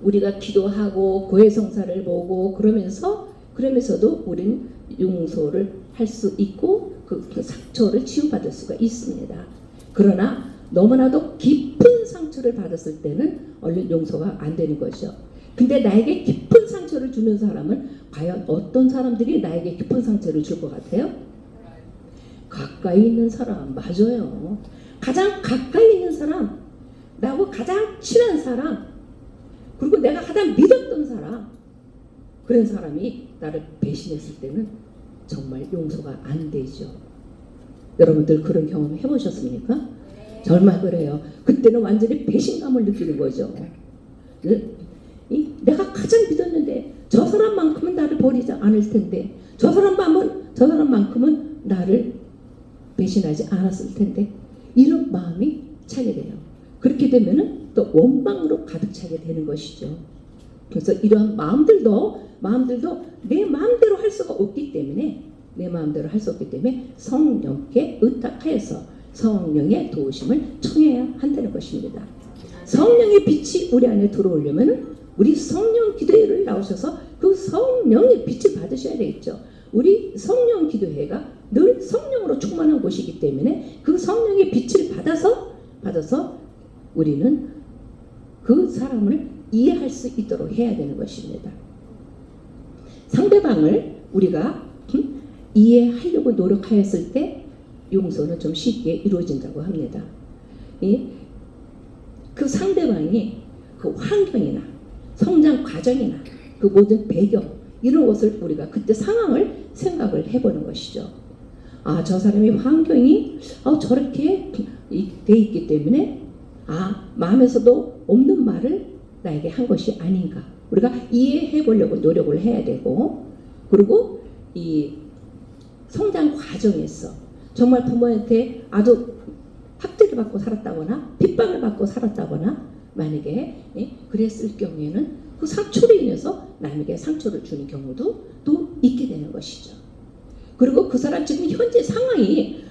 Speaker 3: 우리가 기도하고 고해성사를 보고 그러면서도 우리는 용서를 할 수 있고 그 상처를 치유받을 수가 있습니다. 그러나 너무나도 깊은 상처를 받았을 때는 얼른 용서가 안 되는 거죠. 근데 나에게 깊은 상처를 주는 사람은 과연 어떤 사람들이 나에게 깊은 상처를 줄 것 같아요? 가까이 있는 사람. 맞아요. 가장 가까이 있는 사람, 나하고 가장 친한 사람, 그리고 내가 가장 믿었던 사람, 그런 사람이 나를 배신했을 때는 정말 용서가 안 되죠. 여러분들 그런 경험 해보셨습니까? 정말 그래요. 그때는 완전히 배신감을 느끼는 거죠. 내가 가장 믿었는데 저 사람만큼은 나를 버리지 않을 텐데, 저 사람만큼은 나를 배신하지 않았을 텐데, 이런 마음이 차게 돼요. 그렇게 되면은 또 원망으로 가득 차게 되는 것이죠. 그래서 이러한 마음들도 내 마음대로 할 수가 없기 때문에 성령께 의탁하여서 성령의 도우심을 청해야 한다는 것입니다. 성령의 빛이 우리 안에 들어오려면 우리 성령 기도회를 나오셔서 그 성령의 빛을 받으셔야 되겠죠. 우리 성령 기도회가 늘 성령으로 충만한 곳이기 때문에 그 성령의 빛을 받아서 우리는 그 사람을 이해할 수 있도록 해야 되는 것입니다. 상대방을 우리가 이해하려고 노력하였을 때 용서는 좀 쉽게 이루어진다고 합니다. 그 상대방이 그 환경이나 성장 과정이나 그 모든 배경, 이런 것을 우리가 그때 상황을 생각을 해보는 것이죠. 아, 저 사람이 환경이 저렇게 돼 있기 때문에 마음에서도 없는 말을 나에게 한 것이 아닌가. 우리가 이해해 보려고 노력을 해야 되고, 그리고 이 성장 과정에서 정말 부모한테 아주 학대를 받고 살았다거나 핍박을 받고 살았다거나 만약에 그랬을 경우에는 그 상처로 인해서 남에게 상처를 주는 경우도 또 있게 되는 것이죠. 그리고 그 사람 지금 현재 상황이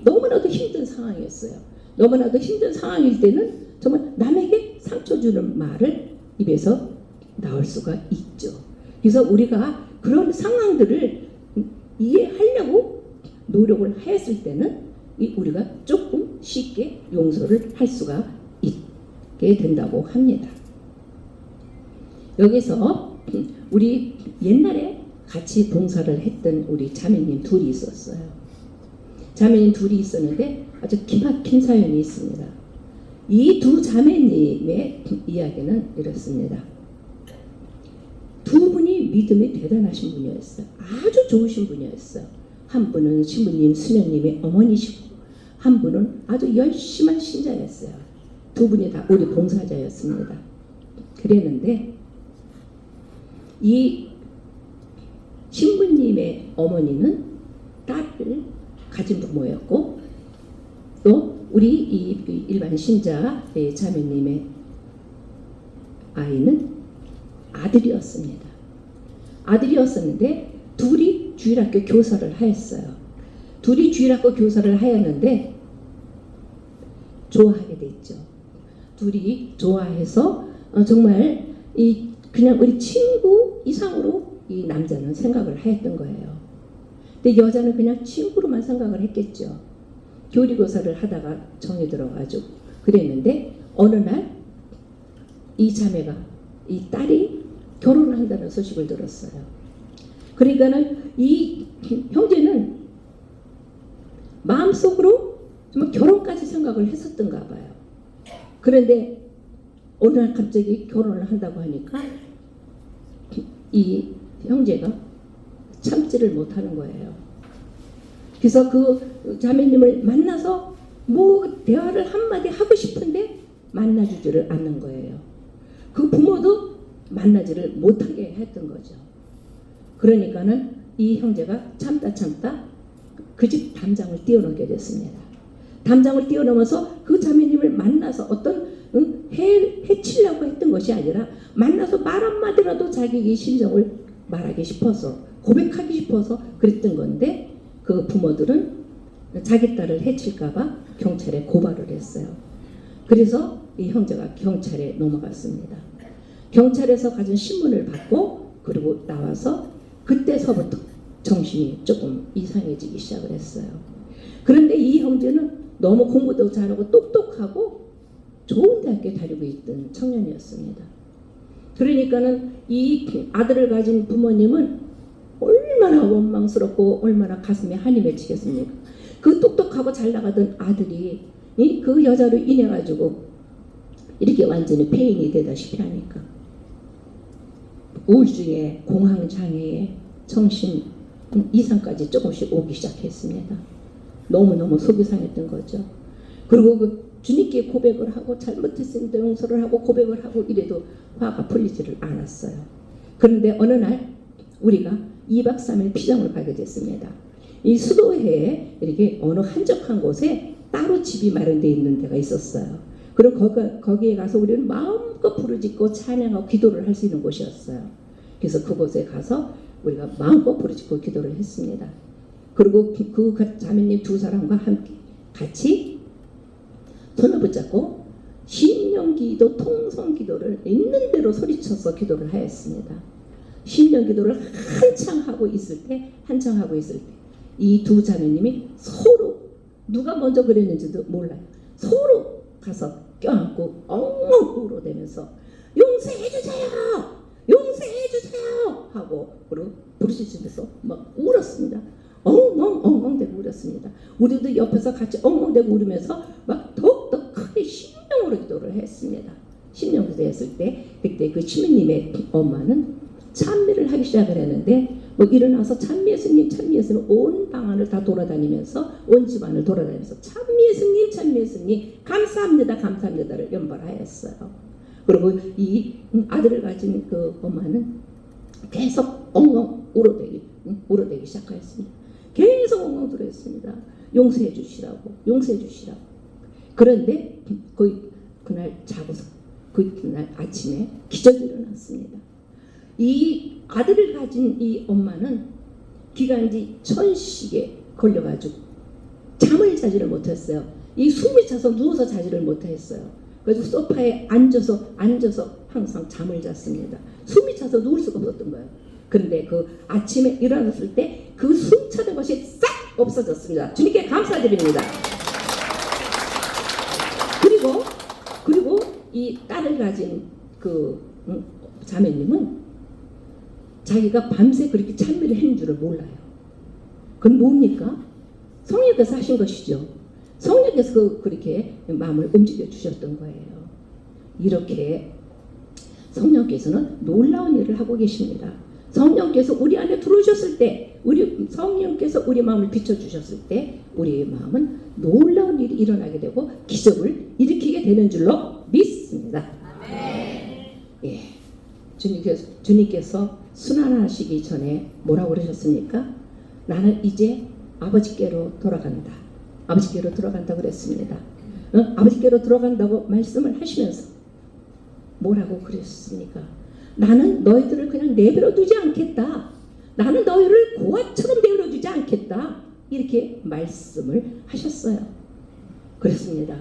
Speaker 3: 너무나도 힘든 상황이었어요. 너무나도 힘든 상황일 때는 정말 남에게 상처 주는 말을 입에서 나올 수가 있죠. 그래서 우리가 그런 상황들을 이해하려고 노력을 했을 때는 우리가 조금 쉽게 용서를 할 수가 있게 된다고 합니다. 여기서 우리 옛날에 같이 봉사를 했던 우리 자매님 둘이 있었어요. 자매님 둘이 있었는데 아주 기막힌 사연이 있습니다. 이 두 자매님의 이야기는 이렇습니다. 두 분이 믿음이 대단하신 분이었어요. 아주 좋으신 분이었어요. 한 분은 신부님 수녀님의 어머니시고 한 분은 아주 열심한 신자였어요. 두 분이 다 우리 봉사자였습니다. 그랬는데 이 신부님의 어머니는 딸을 가진 부모였고 또 우리 이 일반 신자 자매님의 아이는 아들이었습니다. 아들이었었는데 둘이 주일학교 교사를 하였어요. 둘이 주일학교 교사를 하였는데 좋아하게 됐죠. 둘이 좋아해서 정말 그냥 우리 친구 이상으로 이 남자는 생각을 하였던 거예요. 근데 여자는 그냥 친구로만 생각을 했겠죠. 교리교사를 하다가 정이 들어가지고 그랬는데 어느 날 이 자매가 이 딸이 결혼을 한다는 소식을 들었어요. 그러니까는 이 형제는 마음속으로 정말 결혼까지 생각을 했었던가 봐요. 그런데 어느 날 갑자기 결혼을 한다고 하니까 이 형제가 참지를 못하는 거예요. 그래서 그 자매님을 만나서 뭐 대화를 한마디 하고 싶은데 만나주지를 않는 거예요. 그 부모도 만나지를 못하게 했던 거죠. 그러니까는 이 형제가 참다 그 집 담장을 뛰어넘게 됐습니다. 담장을 뛰어넘어서 그 자매님을 만나서 어떤 해치려고 했던 것이 아니라 만나서 말 한마디라도 자기의 심정을 말하기 싶어서 고백하기 싶어서 그랬던 건데 그 부모들은 자기 딸을 해칠까봐 경찰에 고발을 했어요. 그래서 이 형제가 경찰에 넘어갔습니다. 경찰에서 가진 신문을 받고 그리고 나와서 그때서부터 정신이 조금 이상해지기 시작을 했어요. 그런데 이 형제는 너무 공부도 잘하고 똑똑하고 좋은 대학교에 다니고 있던 청년이었습니다. 그러니까는 이 아들을 가진 부모님은 얼마나 원망스럽고 얼마나 가슴에 한이 맺히겠습니까? 그 똑똑하고 잘 나가던 아들이 그 여자로 인해 가지고 이렇게 완전히 폐인이 되다시피 하니까 우울증에 공황장애에 정신 이상까지 조금씩 오기 시작했습니다. 너무너무 속이 상했던 거죠. 그리고 그 주님께 고백을 하고 잘못했으니까 용서를 하고 고백을 하고 이래도 화가 풀리지를 않았어요. 그런데 어느 날 우리가 2박 3일 피정을 가게 됐습니다. 이 수도회에 이렇게 어느 한적한 곳에 따로 집이 마련되어 있는 데가 있었어요. 그리고 거기에 가서 우리는 마음껏 부르짖고 찬양하고 기도를 할 수 있는 곳이었어요. 그래서 그곳에 가서 우리가 마음껏 부르짖고 기도를 했습니다. 그리고 그 자매님 두 사람과 함께 같이 손을 붙잡고 신령기도 통성기도를 있는 대로 소리쳐서 기도를 하였습니다. 신령기도를 한창 하고 있을 때 이 두 자매님이 서로 누가 먼저 그랬는지도 몰라요. 서로 가서 껴안고 엉엉 울어대면서 용서해주세요! 용서해주세요! 하고 그리고 부르짖으면서 막 울었습니다. 엉엉 대고 울었습니다. 우리도 옆에서 같이 엉엉 대고 울으면서 막 더욱더 크게 심령으로 기도를 했습니다. 심령 기도했을 때 그때 그 시민님의 엄마는 찬미를 하기 시작을 했는데 뭐 일어나서 참 예수님 온 방안을 다 돌아다니면서 온 집안을 돌아다니면서 참 예수님 감사합니다 감사합니다를 연발하였어요. 그리고 이 아들을 가진 그 엄마는 계속 엉엉 울어대기 시작하였습니다. 계속 엉엉 울었습니다. 용서해 주시라고. 그런데 그날 자고서 그날 아침에 기적이 일어났습니다. 이 아들을 가진 이 엄마는 기관지 천식에 걸려가지고 잠을 자지를 못했어요. 이 숨이 차서 누워서 자지를 못했어요. 그래서 소파에 앉아서 항상 잠을 잤습니다. 숨이 차서 누울 수가 없었던 거예요. 그런데 그 아침에 일어났을 때 그 숨차는 것이 싹 없어졌습니다. 주님께 감사드립니다. 그리고 이 딸을 가진 그 자매님은 자기가 밤새 그렇게 찬미를 했는 줄을 몰라요. 그건 뭡니까? 성령께서 하신 것이죠. 성령께서 그렇게 마음을 움직여 주셨던 거예요. 이렇게 성령께서는 놀라운 일을 하고 계십니다. 성령께서 우리 안에 들어오셨을 때, 성령께서 우리 마음을 비춰주셨을 때 우리의 마음은 놀라운 일이 일어나게 되고 기적을 일으키게 되는 줄로 믿습니다. 예, 주님께서 순환하시기 전에 뭐라고 그러셨습니까? 나는 이제 아버지께로 돌아간다. 아버지께로 들어간다고 그랬습니다. 아버지께로 들어간다고 말씀을 하시면서 뭐라고 그랬습니까? 나는 너희들을 그냥 내버려 두지 않겠다. 나는 너희를 고아처럼 내버려 두지 않겠다. 이렇게 말씀을 하셨어요. 그렇습니다.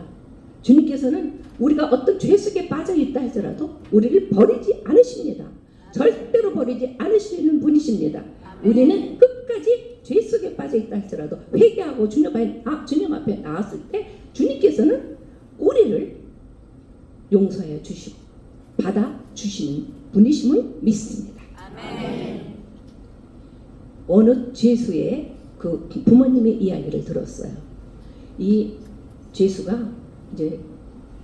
Speaker 3: 주님께서는 우리가 어떤 죄 속에 빠져 있다 할지라도 우리를 버리지 않으십니다. 절대로 버리지 않으시는 분이십니다. 우리는 끝까지 죄 속에 빠져 있다 할지라도 회개하고 주님 앞에 나왔을 때 주님께서는 우리를 용서해 주시고 받아 주시는 분이심을 믿습니다. 아멘. 어느 죄수의 그 부모님의 이야기를 들었어요. 이 죄수가 이제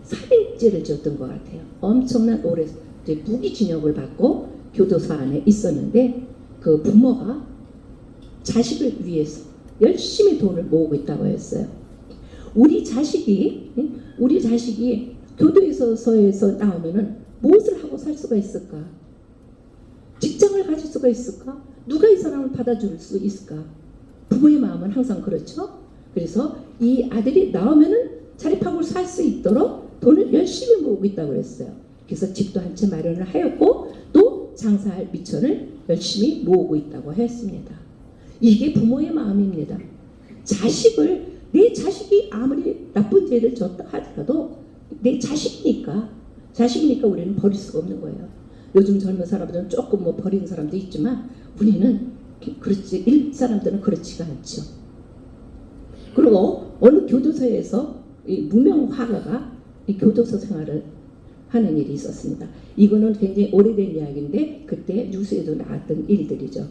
Speaker 3: 살인죄를 지었던 것 같아요. 엄청난 오래 무기징역을 받고 교도소 안에 있었는데 그 부모가 자식을 위해서 열심히 돈을 모으고 있다고 했어요. 우리 자식이 교도소에서 나오면은 무엇을 하고 살 수가 있을까? 직장을 가질 수가 있을까? 누가 이 사람을 받아줄 수 있을까? 부모의 마음은 항상 그렇죠. 그래서 이 아들이 나오면은 자립하고 살 수 있도록 돈을 열심히 모으고 있다고 그랬어요. 그래서 집도 한 채 마련을 하였고 또 장사할 미천을 열심히 모으고 있다고 했습니다. 이게 부모의 마음입니다. 내 자식이 아무리 나쁜 죄를 졌다 하더라도 내 자식이니까 우리는 버릴 수가 없는 거예요. 요즘 젊은 사람들은 조금 버리는 사람도 있지만 우리는 사람들은 그렇지가 않죠. 그리고 어느 교도소에서 이 무명 화가가 이 교도소 생활을 하는 일이 있었습니다. 이거는 굉장히 오래된 이야기인데 그때 뉴스에도 나왔던 일들이죠.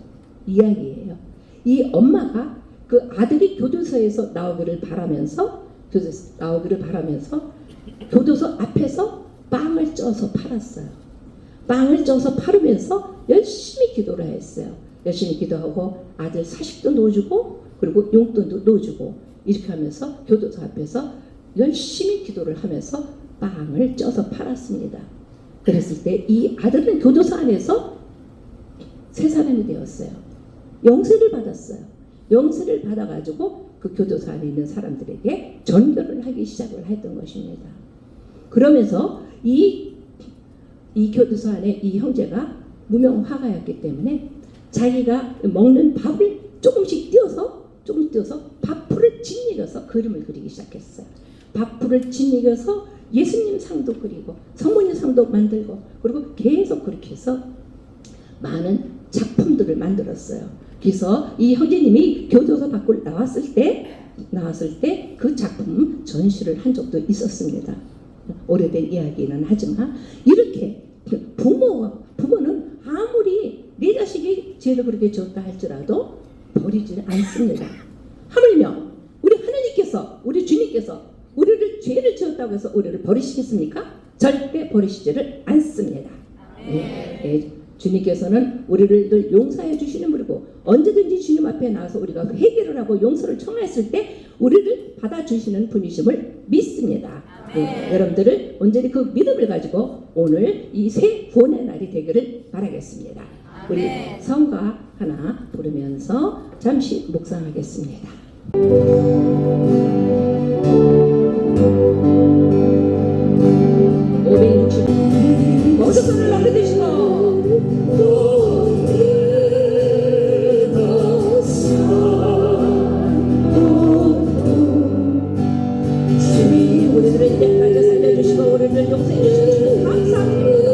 Speaker 3: 이야기예요. 이 엄마가 그 아들이 교도소에서 나오기를 바라면서 교도소 앞에서 빵을 쪄서 팔았어요. 빵을 쪄서 팔으면서 열심히 기도를 했어요. 열심히 기도하고 아들 사식도 넣어주고 그리고 용돈도 넣어주고 이렇게 하면서 교도소 앞에서 열심히 기도를 하면서 빵을 쪄서 팔았습니다. 그랬을 때 이 아들은 교도소 안에서 새 사람이 되었어요. 영세를 받았어요. 영세를 받아가지고 그 교도소 안에 있는 사람들에게 전결을 하기 시작을 했던 것입니다. 그러면서 이 교도소 안에 이 형제가 무명 화가였기 때문에 자기가 먹는 밥을 조금씩 띄어서 밥풀을 짓이겨서 그림을 그리기 시작했어요. 밥풀을 짓이겨서 예수님 상도 그리고 성모님 상도 만들고 그리고 계속 그렇게 해서 많은 작품들을 만들었어요. 그래서 이 형제님이 교도소 밖을 나왔을 때 그 작품 전시를 한 적도 있었습니다. 오래된 이야기는 하지만 이렇게 부모는 아무리 내 자식이 죄를 그렇게 지었다 할지라도 버리지는 않습니다. 하물며 우리 주님께서 우리를 죄를 지었다고 해서 우리를 버리시겠습니까? 절대 버리시지를 않습니다. 주님께서는 우리를 늘 용서해 주시는 분이고 언제든지 주님 앞에 나와서 우리가 해결을 하고 용서를 청했을 때 우리를 받아주시는 분이심을 믿습니다. 네, 여러분들을 온전히 그 믿음을 가지고 오늘 이 새 구원의 날이 되기를 바라겠습니다. 우리 성가 하나 부르면서 잠시 묵상하겠습니다. 560 모든 손을 넘겨드시고 주님이 우리들을 이제까지 살려주시고 우리를 용서해 주시는 감사합니다.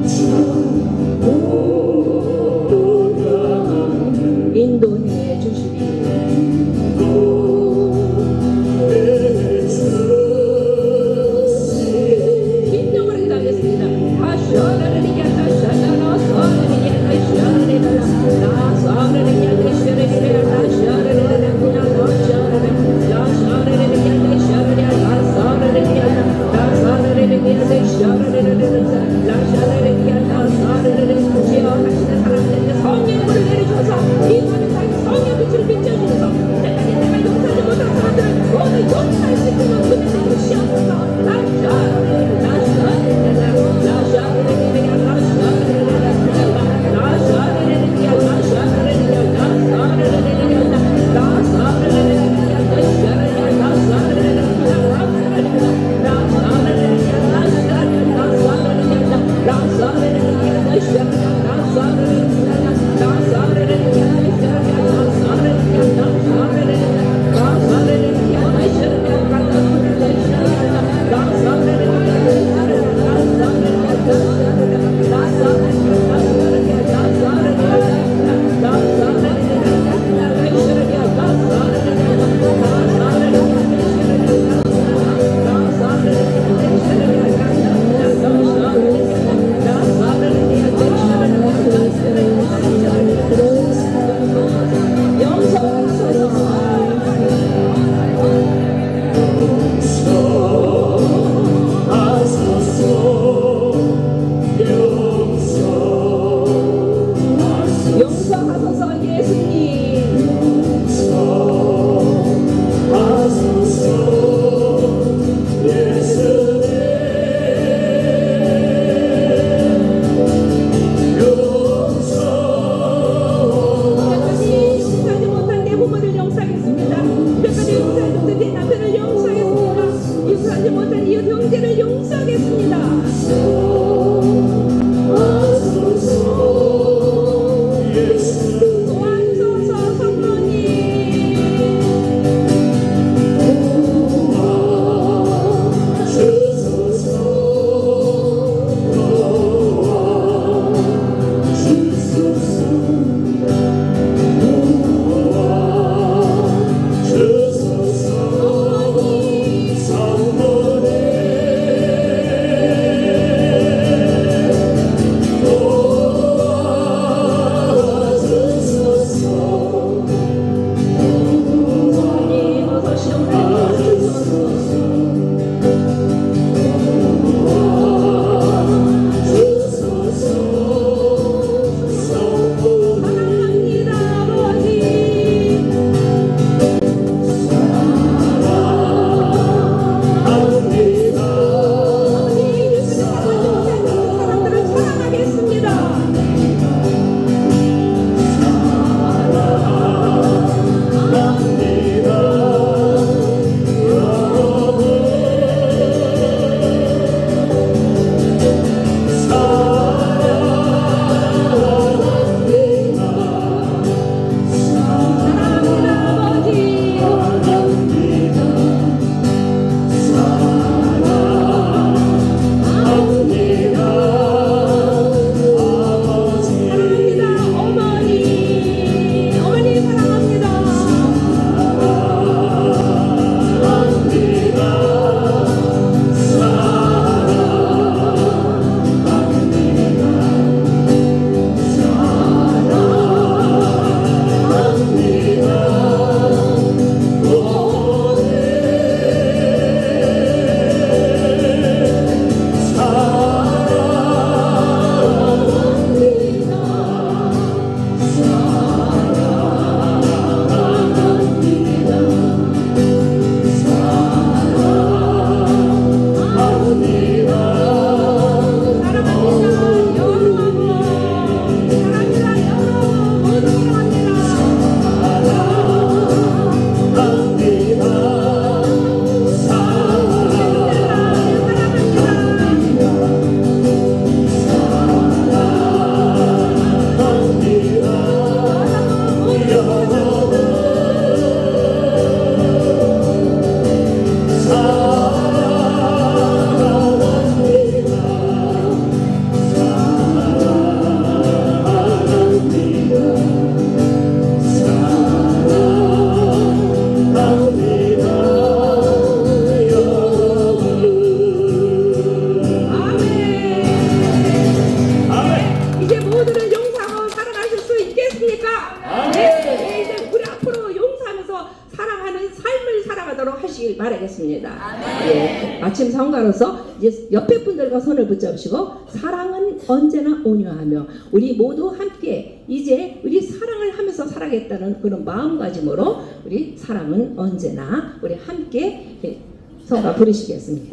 Speaker 2: 주
Speaker 3: 되시길 바라겠습니다. 예, 아침 성가로서 이제 옆에 분들과 손을 붙잡으시고 사랑은 언제나 온유하며 우리 모두 함께 이제 우리 사랑을 하면서 살아겠다는 그런 마음가짐으로 우리 사랑은 언제나 우리 함께 성가 부르시겠습니다.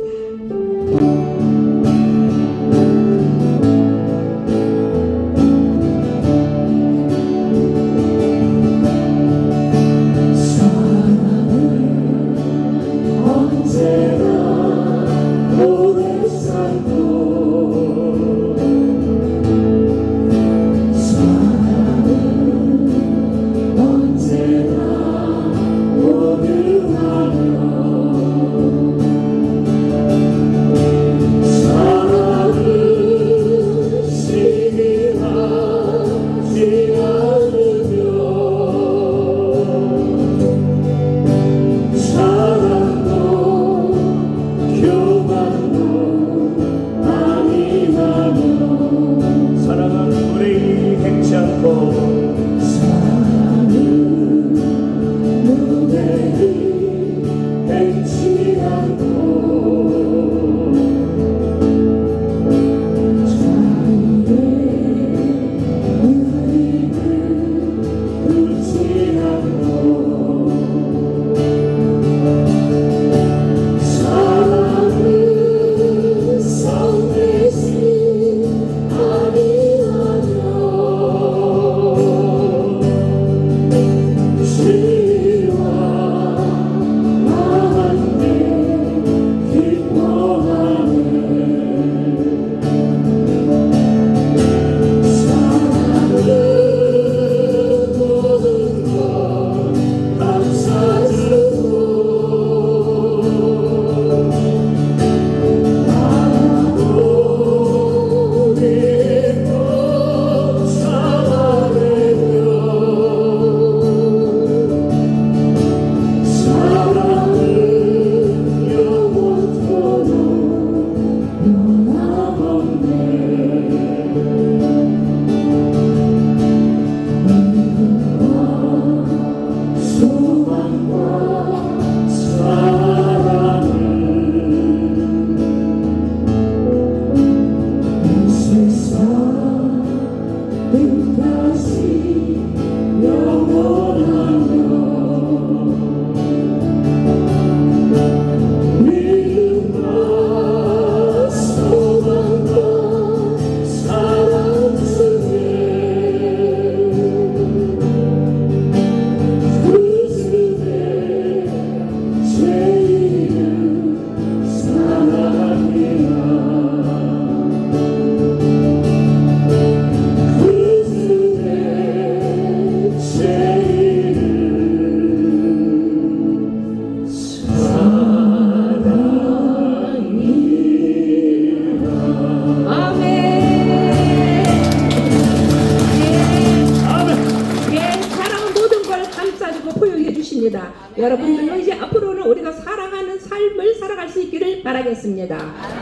Speaker 3: 여러분들도 이제 앞으로는 우리가 사랑하는 삶을 살아갈 수 있기를 바라겠습니다.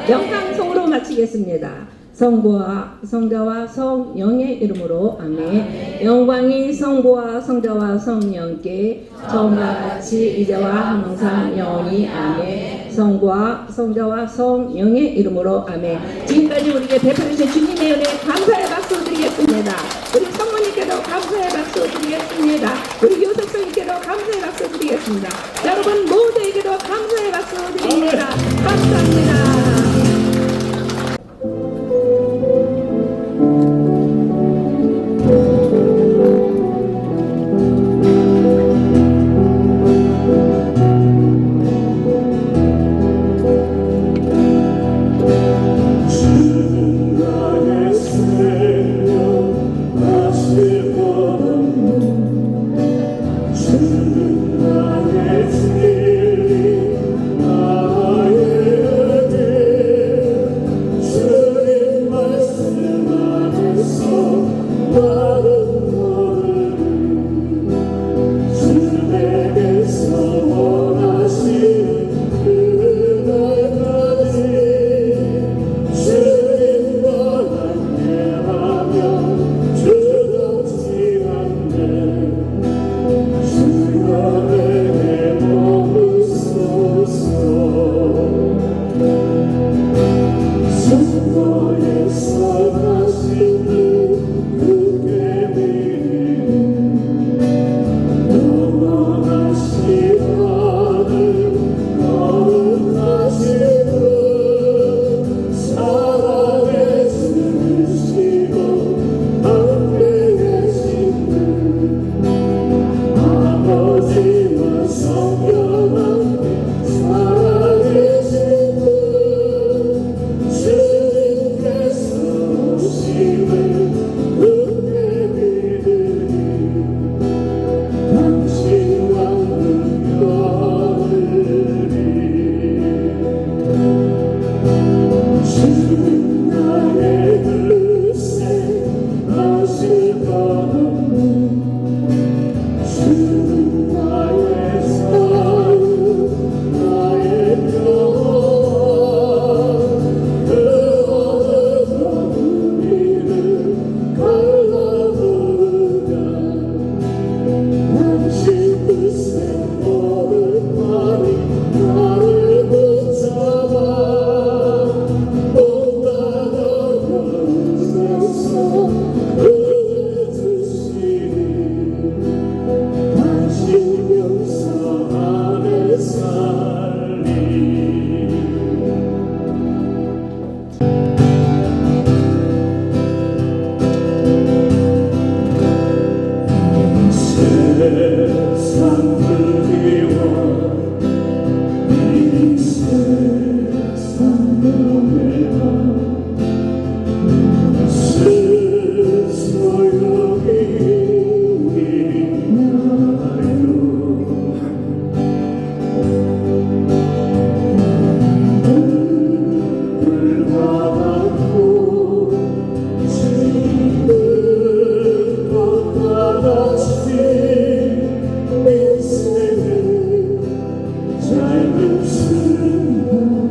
Speaker 3: 영광송으로 마치겠습니다. 성부와 성자와 성령의 이름으로 아멘. 영광이 성부와 성자와 성령께 처음과 같이 이제와 항상 영원히 아멘. 성부와 성자와 성령의 이름으로 아멘. 지금까지 우리에게 베풀으신 주님의 은혜 감사의 박수 드리겠습니다. 우리 성모님께도 감사의 박수 드리겠습니다. 우리 요셉성님께도 감사의 박수 드리겠습니다. 여러분 모두에게도 감사의 박수 드립니다. 감사합니다.
Speaker 2: 주는 나의 진리 세상 그리워 이 세상 보내다 스스로 여기 나요 불가닥고 지는 것과 같이 인생은 짧은 순간이고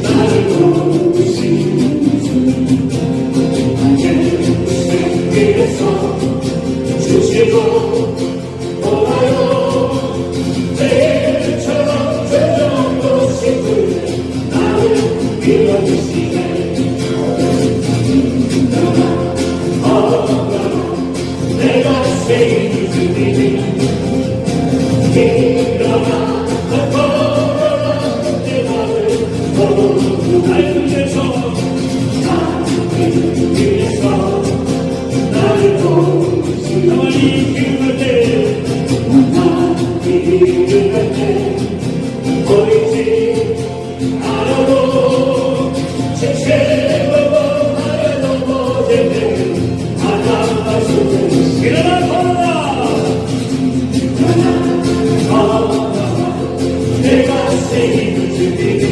Speaker 2: 나를 도우시는 주 생길에서 주시고 돌아요 내일처럼 죄정도 싶을 나를 밀어주시네 내가 생일 주님이 일어나 걸어라 내 맘을 모두 나를 위해서 나를 위해서 나를 도우시 나만이 기도할 때 나만이 기도할 때 보이지 않아도 책임으로 나를 넘어질 때 하나만 손을 일어나 걸어라 일어나 걸어라 내가 생일 주님이